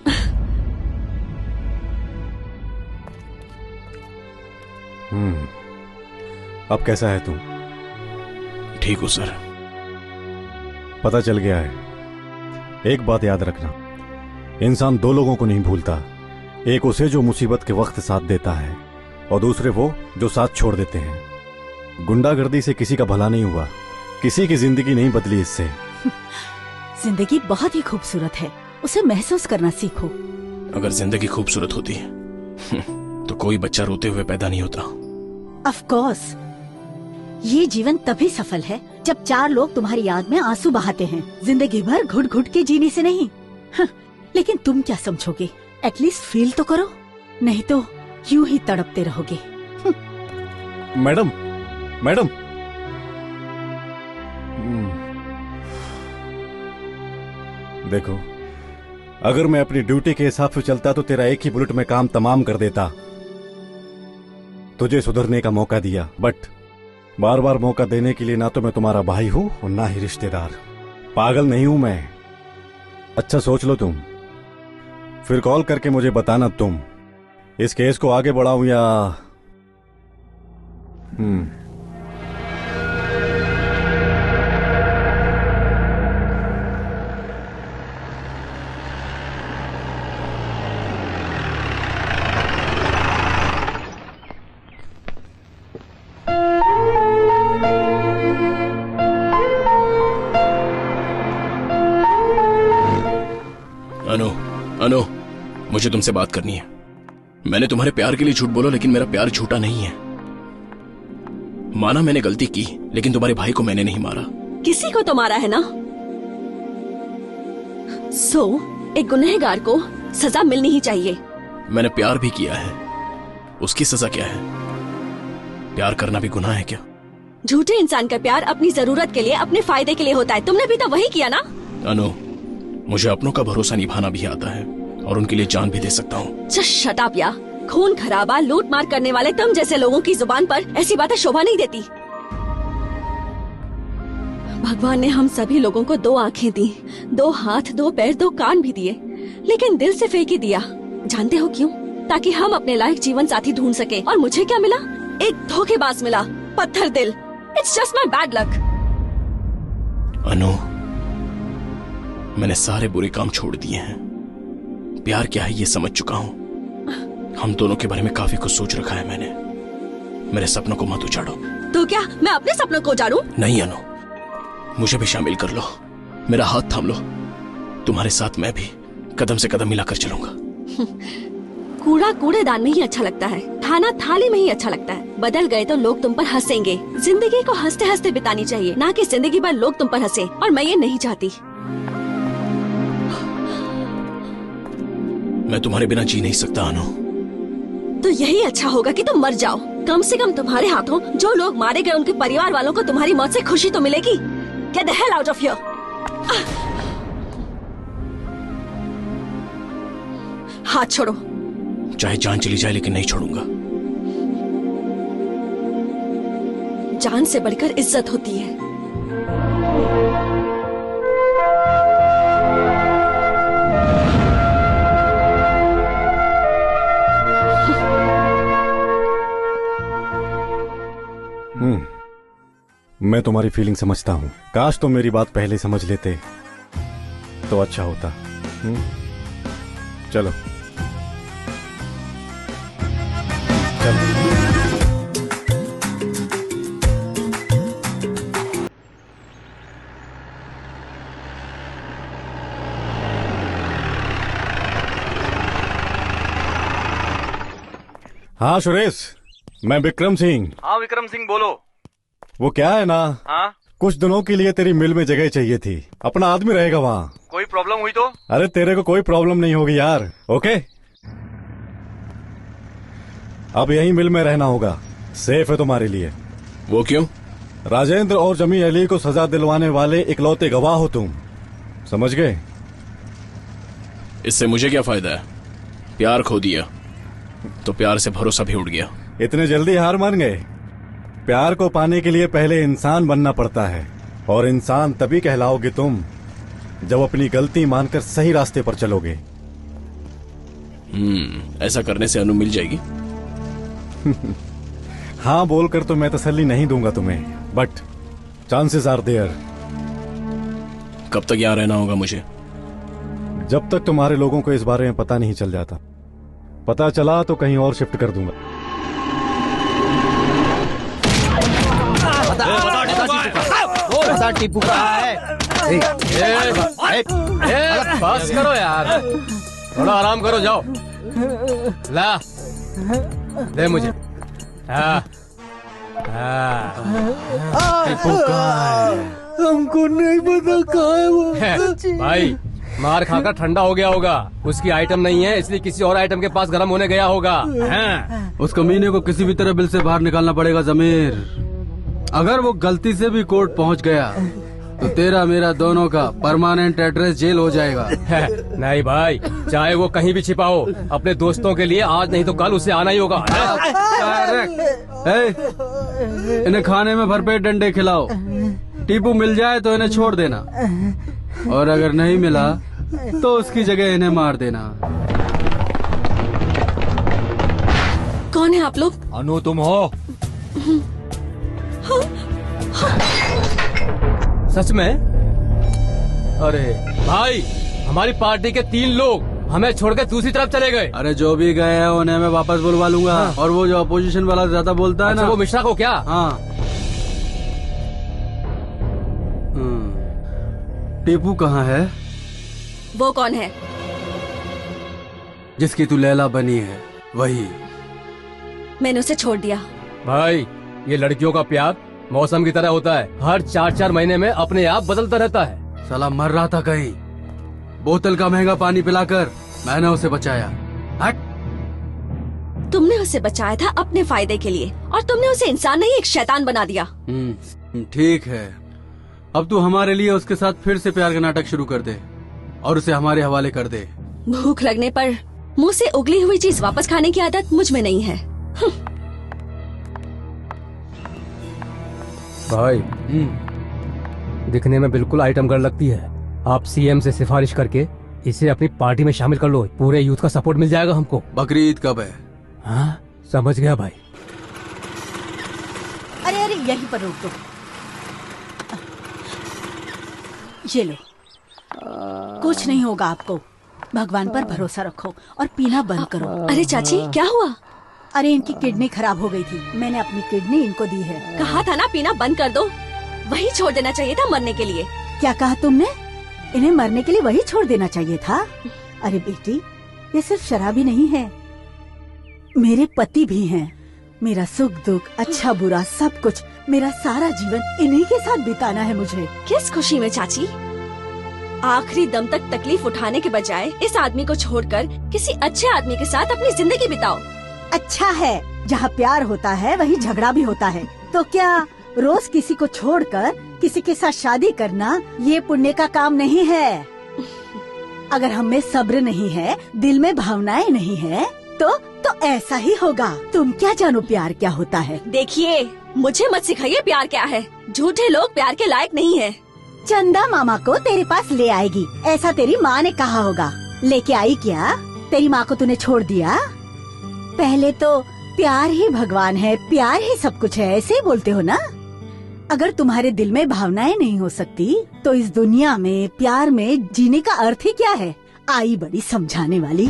अब कैसा है तू? ठीक हूँ सर। पता चल गया है। एक बात याद रखना, इंसान दो लोगों को नहीं भूलता। एक उसे जो मुसीबत के वक्त साथ देता है, और दूसरे वो जो साथ छोड़ देते हैं। गुंडागर्दी से किसी का भला नहीं हुआ, किसी की जिंदगी नहीं बदली इससे। जिंदगी बहुत ही खूबसूरत है, उसे महसूस करना सीखो। अगर जिंदगी खूबसूरत होती तो कोई बच्चा रोते हुए पैदा नहीं होता। ऑफ कोर्स, ये जीवन तभी सफल है जब चार लोग तुम्हारी याद में आंसू बहाते हैं, जिंदगी भर घुट घुट के जीने से नहीं। लेकिन तुम क्या समझोगे? एटलीस्ट फील तो करो, नहीं तो यूं ही तड़पते रहोगे। मैडम, मैडम, देखो, अगर मैं अपनी ड्यूटी के हिसाब से चलता तो तेरा एक ही बुलेट में काम तमाम कर देता। तुझे सुधरने का मौका दिया, बट बार बार मौका देने के लिए ना तो मैं तुम्हारा भाई हूं और ना ही रिश्तेदार। पागल नहीं हूं मैं। अच्छा सोच लो तुम, फिर कॉल करके मुझे बताना तुम इस केस को आगे बढ़ाऊं या अनु, मुझे तुमसे बात करनी है। मैंने तुम्हारे प्यार के लिए झूठ बोला, लेकिन मेरा प्यार झूठा नहीं है। माना मैंने गलती की, लेकिन तुम्हारे भाई को मैंने नहीं मारा। किसी को तो मारा है ना। एक गुनहगार को सजा मिलनी ही चाहिए। मैंने प्यार भी किया है, उसकी सजा क्या है? प्यार करना भी गुनाह है क्या? झूठे इंसान का प्यार अपनी जरूरत के लिए, अपने फायदे के लिए होता है। तुमने भी तो वही किया ना। अनु, मुझे अपनों का भरोसा निभाना भी आता है और उनके लिए जान भी दे सकता हूँ। शट अप या। खून खराबा, लूट मार करने वाले तुम जैसे लोगों की जुबान पर ऐसी बातें शोभा नहीं देती। भगवान ने हम सभी लोगों को 2 आंखें दी, 2 हाथ, 2 पैर, 2 कान भी दिए, लेकिन दिल से फेंक ही दिया। जानते हो क्यों? ताकि हम अपने लायक जीवन साथी ढूंढ सके। और मुझे क्या मिला? एक धोखेबाज मिला, पत्थर दिल। It's just my bad luck. Anu, मैंने सारे बुरे काम छोड़ दिए हैं। प्यार क्या है ये समझ चुका हूँ। हम दोनों के बारे में काफी कुछ सोच रखा है मैंने। मेरे सपनों को मत उजाड़ो। तो क्या मैं अपने सपनों को उजाड़ूं? नहीं अनु, मुझे भी शामिल कर लो, मेरा हाथ थाम लो। तुम्हारे साथ मैं भी कदम से कदम मिलाकर चलूंगा। कूड़ा कूड़ेदान में ही अच्छा लगता है, खाना थाली में ही अच्छा लगता है। बदल गए तो लोग तुम पर हंसेंगे। जिंदगी को हंसते हंसते बितानी चाहिए, ना कि जिंदगी भर लोग तुम पर हंसे। और मैं ये नहीं चाहती। मैं तुम्हारे बिना जी नहीं सकता अनु। तो यही अच्छा होगा कि तुम मर जाओ। कम से कम तुम्हारे हाथों जो लोग मारे गए उनके परिवार वालों को तुम्हारी मौत से खुशी तो मिलेगी। Get the hell out of here! हाथ छोड़ो। चाहे जान चली जाए लेकिन नहीं छोड़ूंगा। जान से बढ़कर इज्जत होती है। मैं तुम्हारी फीलिंग समझता हूँ। काश तुम मेरी बात पहले समझ लेते तो अच्छा होता। चलो हाँ सुरेश, मैं विक्रम सिंह। हाँ विक्रम सिंह बोलो। वो क्या है ना, हाँ कुछ दिनों के लिए तेरी मिल में जगह चाहिए थी। अपना आदमी रहेगा वहाँ। कोई प्रॉब्लम हुई तो? अरे तेरे को कोई प्रॉब्लम नहीं होगी यार। ओके, अब यही मिल में रहना होगा। सेफ है तुम्हारे लिए। वो क्यों? राजेंद्र और जमी अली को सजा दिलवाने वाले इकलौते गवाह हो तुम, समझ गए? इससे मुझे क्या फायदा है? प्यार खो दिया तो प्यार से भरोसा भी उड़ गया। इतने जल्दी हार मान गए? प्यार को पाने के लिए पहले इंसान बनना पड़ता है, और इंसान तभी कहलाओगे तुम जब अपनी गलती मानकर सही रास्ते पर चलोगे। ऐसा करने से अनु मिल जाएगी? हाँ बोलकर तो मैं तसल्ली नहीं दूंगा तुम्हें, बट चांसेस आर देयर। कब तक यहाँ रहना होगा मुझे? जब तक तुम्हारे लोगों को इस बारे में पता नहीं चल जाता। पता चला तो कहीं और शिफ्ट कर दूंगा। बता टीपू कहाँ है? बस करो यार, थोड़ा आराम करो। जाओ ला दे मुझे। हमको नहीं पता कहाँ है वो। भाई मार खाकर ठंडा हो गया होगा। उसकी आइटम नहीं है, इसलिए किसी और आइटम के पास गर्म होने गया होगा। उस कमीने को किसी भी तरह बिल से बाहर निकालना पड़ेगा जमीर। अगर वो गलती से भी कोर्ट पहुंच गया तो तेरा मेरा दोनों का परमानेंट एड्रेस जेल हो जाएगा। नहीं भाई, चाहे वो कहीं भी छिपा हो, अपने दोस्तों के लिए आज नहीं तो कल उसे आना ही होगा। इन्हें खाने में भरपेट डंडे खिलाओ। टीपू मिल जाए तो इन्हें छोड़ देना, और अगर नहीं मिला तो उसकी जगह इन्हें मार देना। कौन है आप लोग? अनु तुम हो? सच में? अरे भाई, हमारी पार्टी के 3 लोग हमें छोड़ के दूसरी तरफ चले गए। अरे जो भी गए हैं उन्हें मैं वापस बुलवा लूंगा। हाँ। और वो जो अपोजिशन वाला ज्यादा बोलता है ना, वो मिश्रा को क्या? हाँ। टीपू कहाँ है? वो कौन है? जिसकी तू लैला बनी है वही। मैंने उसे छोड़ दिया। भाई ये लड़कियों का प्यार मौसम की तरह होता है, हर 4-4 महीने में अपने आप बदलता रहता है। साला मर रहा था कहीं, बोतल का महंगा पानी पिलाकर मैंने उसे बचाया। हट। तुमने उसे बचाया था अपने फायदे के लिए, और तुमने उसे इंसान नहीं एक शैतान बना दिया। ठीक है, अब तू हमारे लिए उसके साथ फिर से प्यार का नाटक शुरू कर दे और उसे हमारे हवाले कर दे। भूख लगने पर मुंह से उगली हुई चीज वापस खाने की आदत मुझ में नहीं है। भाई दिखने में बिल्कुल आइटम गर्ल लगती है। आप सीएम से सिफारिश करके इसे अपनी पार्टी में शामिल कर लो, पूरे यूथ का सपोर्ट मिल जाएगा हमको। बकरी ईद कब है? हाँ समझ गया भाई। अरे अरे यहीं पर रोक दो। ये लो, कुछ नहीं होगा आपको। भगवान पर भरोसा रखो और पीना बंद करो। अरे चाची क्या हुआ? अरे इनकी किडनी खराब हो गई थी, मैंने अपनी किडनी इनको दी है। कहा था ना पीना बंद कर दो, वही छोड़ देना चाहिए था मरने के लिए। क्या कहा तुमने? इन्हें मरने के लिए वही छोड़ देना चाहिए था? अरे बेटी, ये सिर्फ शराब ही नहीं है, मेरे पति भी हैं। मेरा सुख दुख, अच्छा बुरा सब कुछ, मेरा सारा जीवन इन्हीं के साथ बिताना है मुझे। किस खुशी में चाची? आखिरी दम तक तकलीफ उठाने के बजाय इस आदमी को छोड़कर किसी अच्छे आदमी के साथ अपनी जिंदगी बिताओ। अच्छा है, जहाँ प्यार होता है वहीं झगड़ा भी होता है। तो क्या रोज किसी को छोड़कर किसी के साथ शादी करना ये पुण्य का काम नहीं है? अगर हम में सब्र नहीं है, दिल में भावनाएं नहीं है, तो ऐसा ही होगा। तुम क्या जानो प्यार क्या होता है? देखिए, मुझे मत सिखाइए प्यार क्या है। झूठे लोग प्यार के लायक नहीं है। चंदा मामा को तेरे पास ले आएगी, ऐसा तेरी माँ ने कहा होगा। लेके आई क्या? तेरी माँ को तूने छोड़ दिया? पहले तो प्यार ही भगवान है, प्यार ही सब कुछ है, ऐसे ही बोलते हो ना? अगर तुम्हारे दिल में भावनाएं नहीं हो सकती तो इस दुनिया में प्यार में जीने का अर्थ ही क्या है? आई बड़ी समझाने वाली।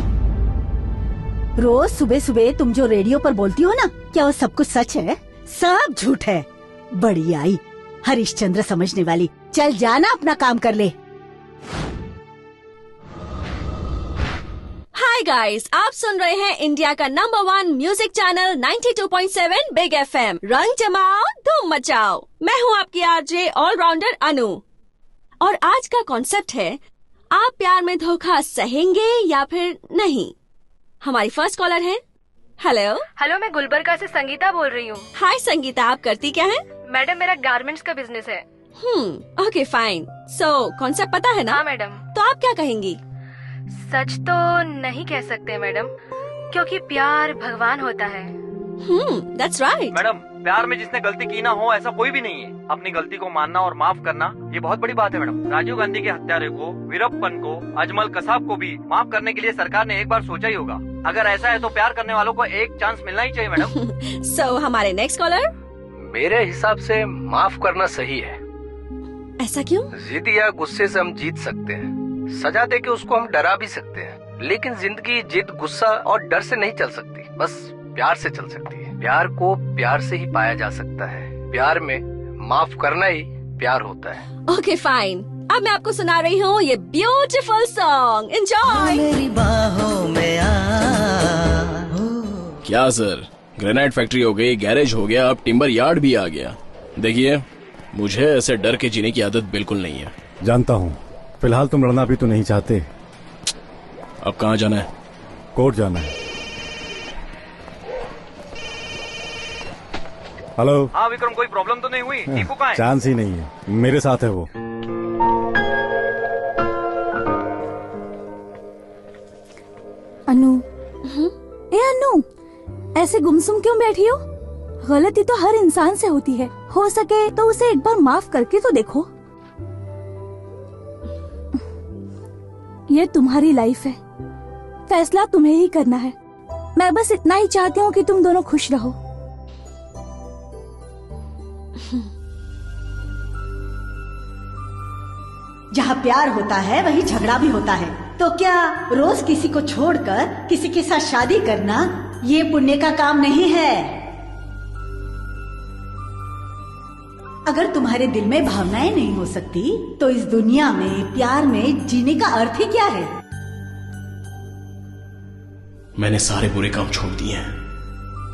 रोज सुबह सुबह तुम जो रेडियो पर बोलती हो ना, क्या वो सब कुछ सच है? सब झूठ है। बड़ी आई हरिश्चंद्र समझने वाली। चल जाना, अपना काम कर ले। हाय गाइस, आप सुन रहे हैं इंडिया का number 1 music channel 92.7 big FM। रंग जमाओ, धूम मचाओ। मैं हूँ आपकी आरजे ऑलराउंडर अनु, और आज का कॉन्सेप्ट है, आप प्यार में धोखा सहेंगे या फिर नहीं। हमारी फर्स्ट कॉलर है। हेलो। हेलो, मैं गुलबर्गा से संगीता बोल रही हूँ। हाय संगीता, आप करती क्या है? मैडम, मेरा गारमेंट्स का बिजनेस है। Okay fine. सो कॉन्सेप्ट पता है ना? हाँ मैडम। तो आप क्या कहेंगी? सच तो नहीं कह सकते मैडम, क्योंकि प्यार भगवान होता है। That's right. मैडम, प्यार में जिसने गलती की ना हो ऐसा कोई भी नहीं है। अपनी गलती को मानना और माफ करना ये बहुत बड़ी बात है मैडम। राजीव गांधी के हत्यारे को, वीरप्पन को, अजमल कसाब को भी माफ करने के लिए सरकार ने एक बार सोचा ही होगा। अगर ऐसा है तो प्यार करने वालों को एक चांस मिलना ही चाहिए मैडम। So, हमारे नेक्स्ट कॉलर। मेरे हिसाब से माफ करना सही है। ऐसा क्यों? जिद या गुस्से से हम जीत सकते हैं, सजा दे के उसको हम डरा भी सकते हैं, लेकिन जिंदगी जिद, गुस्सा और डर से नहीं चल सकती, बस प्यार से चल सकती है। प्यार को प्यार से ही पाया जा सकता है। प्यार में माफ करना ही प्यार होता है। ओके फाइन, अब मैं आपको सुना रही हूँ ये ब्यूटीफुल सॉन्ग। एंजॉय। मेरी बाहों में आ। क्या सर, ग्रेनाइट फैक्ट्री हो गई, गैरेज हो गया, अब टिम्बर यार्ड भी आ गया। देखिए, मुझे ऐसे डर के जीने की आदत बिल्कुल नहीं है। जानता हूँ, फिलहाल तुम लड़ना भी तो नहीं चाहते। अब कहाँ जाना है? कोर्ट जाना है। हेलो। हाँ विक्रम, कोई प्रॉब्लम तो नहीं हुई? टीपू कहाँ है? चांस ही नहीं है, मेरे साथ है वो। अनु। ए अनु, ऐसे गुमसुम क्यों बैठी हो? गलती तो हर इंसान से होती है, हो सके तो उसे एक बार माफ करके तो देखो। ये तुम्हारी लाइफ है, फैसला तुम्हें ही करना है। मैं बस इतना ही चाहती हूँ कि तुम दोनों खुश रहो। जहाँ प्यार होता है वहीं झगड़ा भी होता है। तो क्या रोज किसी को छोड़कर किसी के साथ शादी करना ये पुण्य का काम नहीं है? अगर तुम्हारे दिल में भावनाएं नहीं हो सकती तो इस दुनिया में प्यार में जीने का अर्थ ही क्या है? मैंने सारे बुरे काम छोड़ दिए हैं।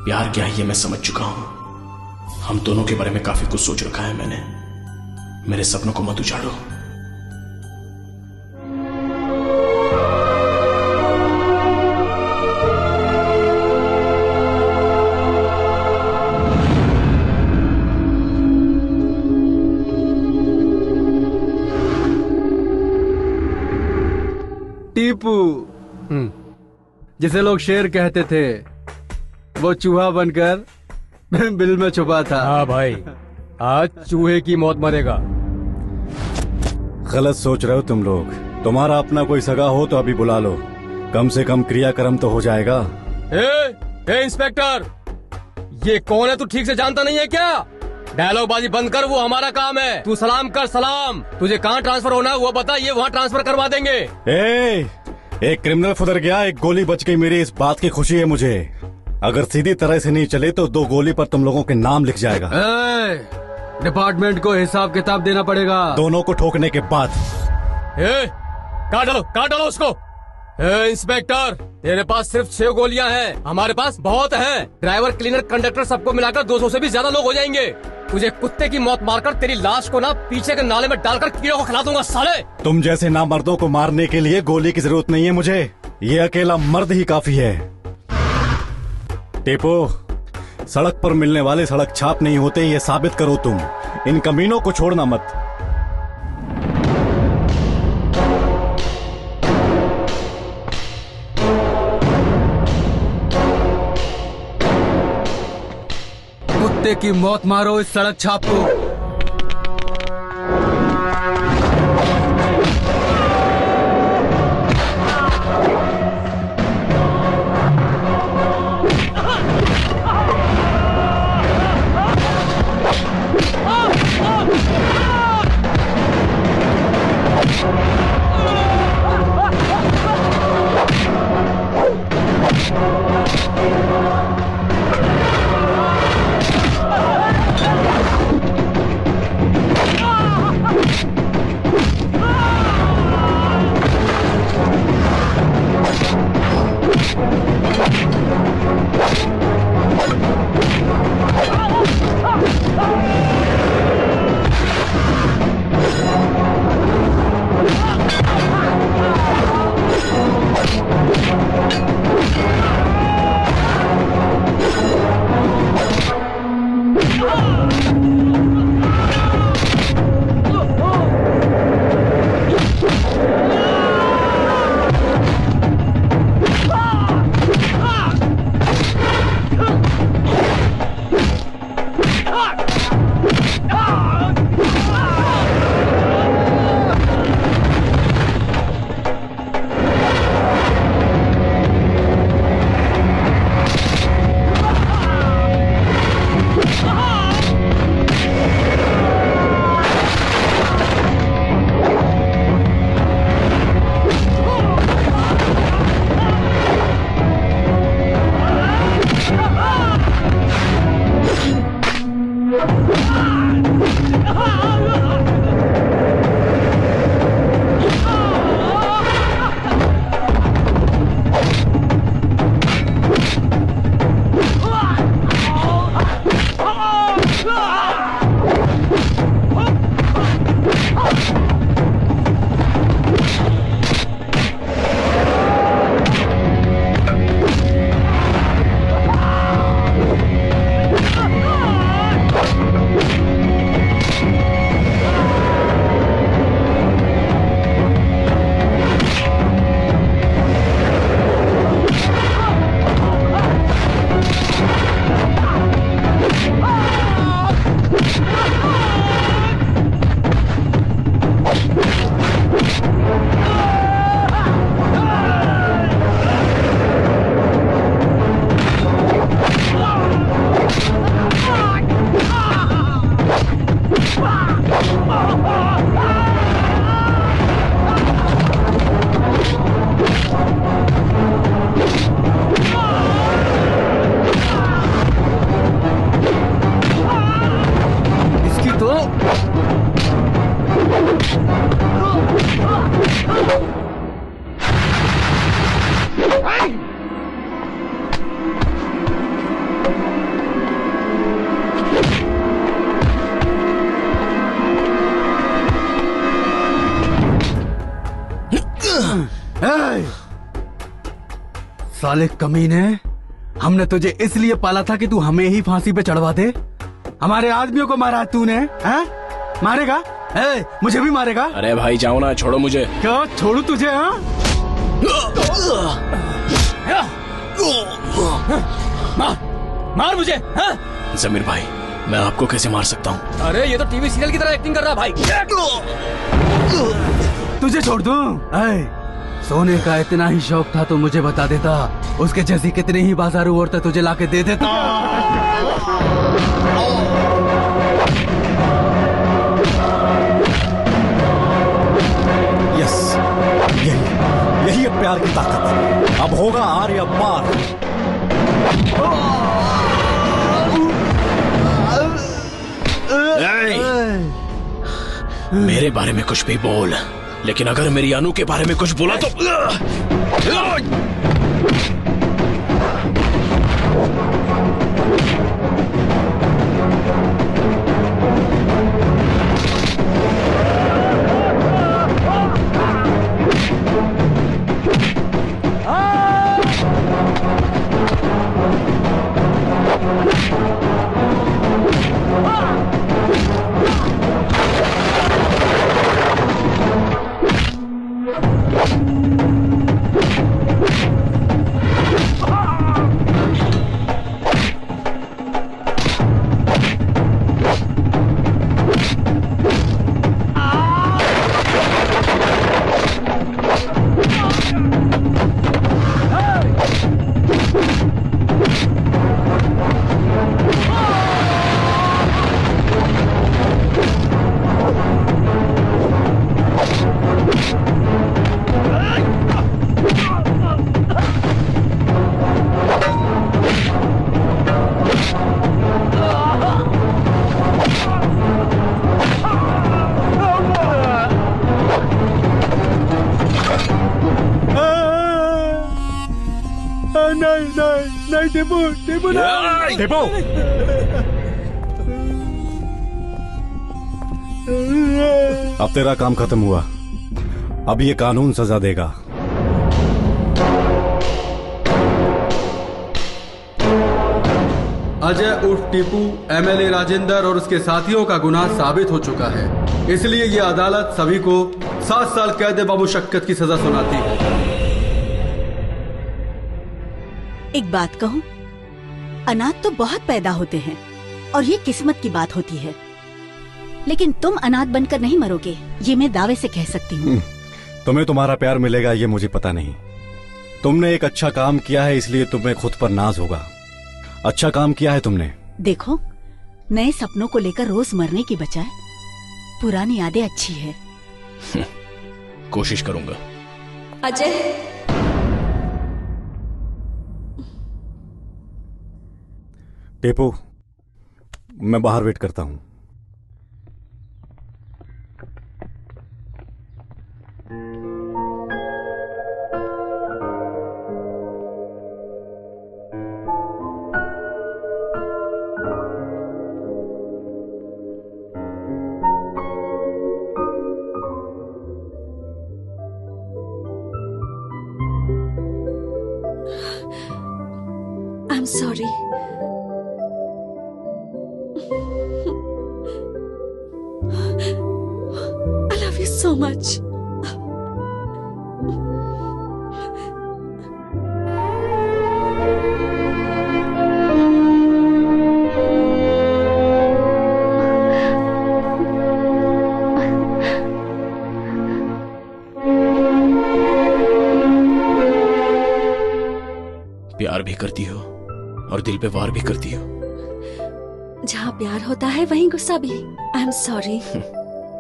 प्यार क्या है ये मैं समझ चुका हूं। हम दोनों के बारे में काफी कुछ सोच रखा है मैंने। मेरे सपनों को मत उजाड़ो। टीपू, जिसे लोग शेर कहते थे, वो चूहा बनकर बिल में छुपा था। हाँ भाई, आज चूहे की मौत मरेगा। गलत सोच रहे हो तुम लोग। तुम्हारा अपना कोई सगा हो तो अभी बुला लो, कम से कम क्रियाक्रम तो हो जाएगा। ए इंस्पेक्टर, ये कौन है? तू ठीक से जानता नहीं है क्या? डायलॉग बाजी बंद कर, वो हमारा काम है। तू सलाम कर, सलाम। तुझे कहाँ ट्रांसफर होना है वो बता, ये वहाँ ट्रांसफर करवा देंगे। एक क्रिमिनल फुदर गया, एक गोली बच गई, मेरी इस बात की खुशी है मुझे। अगर सीधी तरह से नहीं चले तो 2 गोली पर तुम लोगों के नाम लिख जाएगा। डिपार्टमेंट को हिसाब किताब देना पड़ेगा। दोनों को ठोकने के बाद। काट डालो उसको। इंस्पेक्टर, तेरे पास सिर्फ 6 गोलियां हैं, हमारे पास बहुत हैं। ड्राइवर, क्लीनर, कंडक्टर सबको मिलाकर 200 से भी ज्यादा लोग हो जाएंगे। तुझे कुत्ते की मौत मारकर तेरी लाश को ना पीछे के नाले में डालकर कीड़ों को खिला दूंगा साले। तुम जैसे नामर्दों को मारने के लिए गोली की जरूरत नहीं है मुझे, ये अकेला मर्द ही काफी है। टेपो, सड़क पर मिलने वाले सड़क छाप नहीं होते, ये साबित करो तुम। इन कमीनों को छोड़ना मत। कुत्ते की मौत मारो इस सड़क छाप को। साले कमीने, हमने तुझे इसलिए पाला था कि तू हमें ही फांसी पे चढ़वा दे। हमारे आदमियों को मारा तूने, हैं? मारेगा? मुझे भी मारेगा? अरे भाई जाओ ना, छोड़ो मुझे। क्या छोड़ू तुझे? मार मुझे। जमीर भाई, मैं आपको कैसे मार सकता हूँ? अरे ये तो टीवी सीरियल की तरह एक्टिंग कर रहा भाई। तुझे छोड़ दूं? सोने का इतना ही शौक था तो मुझे बता देता, उसके जैसी कितनी ही बाजारू औरतें तुझे लाके दे देता। यस, यही है प्यार की ताकत। अब होगा आर या पार। मेरे बारे में कुछ भी बोल, लेकिन अगर मेरी अनु के बारे में कुछ बोला तो नहीं नहीं नहीं टीपू टीपू नहीं। टीपू अब तेरा काम खत्म हुआ, अब ये कानून सजा देगा। अजय उर्फ टीपू एमएलए राजेंद्र और उसके साथियों का गुनाह साबित हो चुका है, इसलिए ये अदालत सभी को 7 साल कैद बामुशक्कत की सजा सुनाती है। एक बात कहूं, अनाथ तो बहुत पैदा होते हैं और ये किस्मत की बात होती है, लेकिन तुम अनाथ बनकर नहीं मरोगे, ये मैं दावे से कह सकती हूँ। तुम्हें तुम्हारा प्यार मिलेगा ये मुझे पता नहीं। तुमने एक अच्छा काम किया है इसलिए तुम्हें खुद पर नाज होगा। अच्छा काम किया है तुमने। देखो, नए सपनों को लेकर रोज मरने की बजाय पुरानी यादें अच्छी है। कोशिश करूंगा। अजय, टीपू मैं बाहर वेट करता हूँ। I'm sorry. I love you so much. प्यार भी करती हो और दिल पे वार भी करती हो। जहाँ प्यार होता है वहीं गुस्सा भी। I am sorry.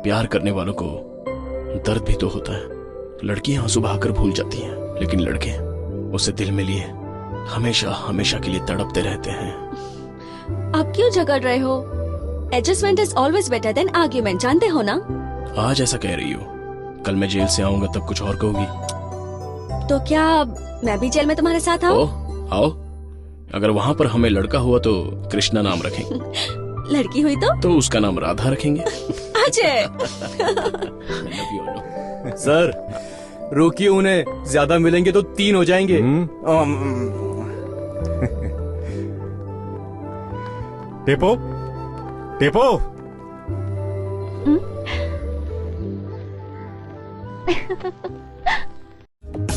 प्यार करने वालों को दर्द भी तो होता है। लड़कियां आंसू बहाकर भूल जाती हैं, लेकिन लड़के उसे दिल में लिए हमेशा हमेशा के लिए तड़पते रहते हैं। आप क्यों झगड़ रहे हो? Adjustment is always better than argument, जानते हो ना? आज ऐसा कह रही हो, कल मैं जेल से आऊंगा तब कुछ और कहोगी। तो क्या मैं भी जेल में तुम्हारे साथ आऊं? आओ। अगर वहाँ पर हमें लड़का हुआ तो कृष्णा नाम रखेंगे। लड़की हुई तो उसका नाम राधा रखेंगे। अजय। सर रोकिए उन्हें, ज्यादा मिलेंगे तो 3 हो जाएंगे। टीपू टीपू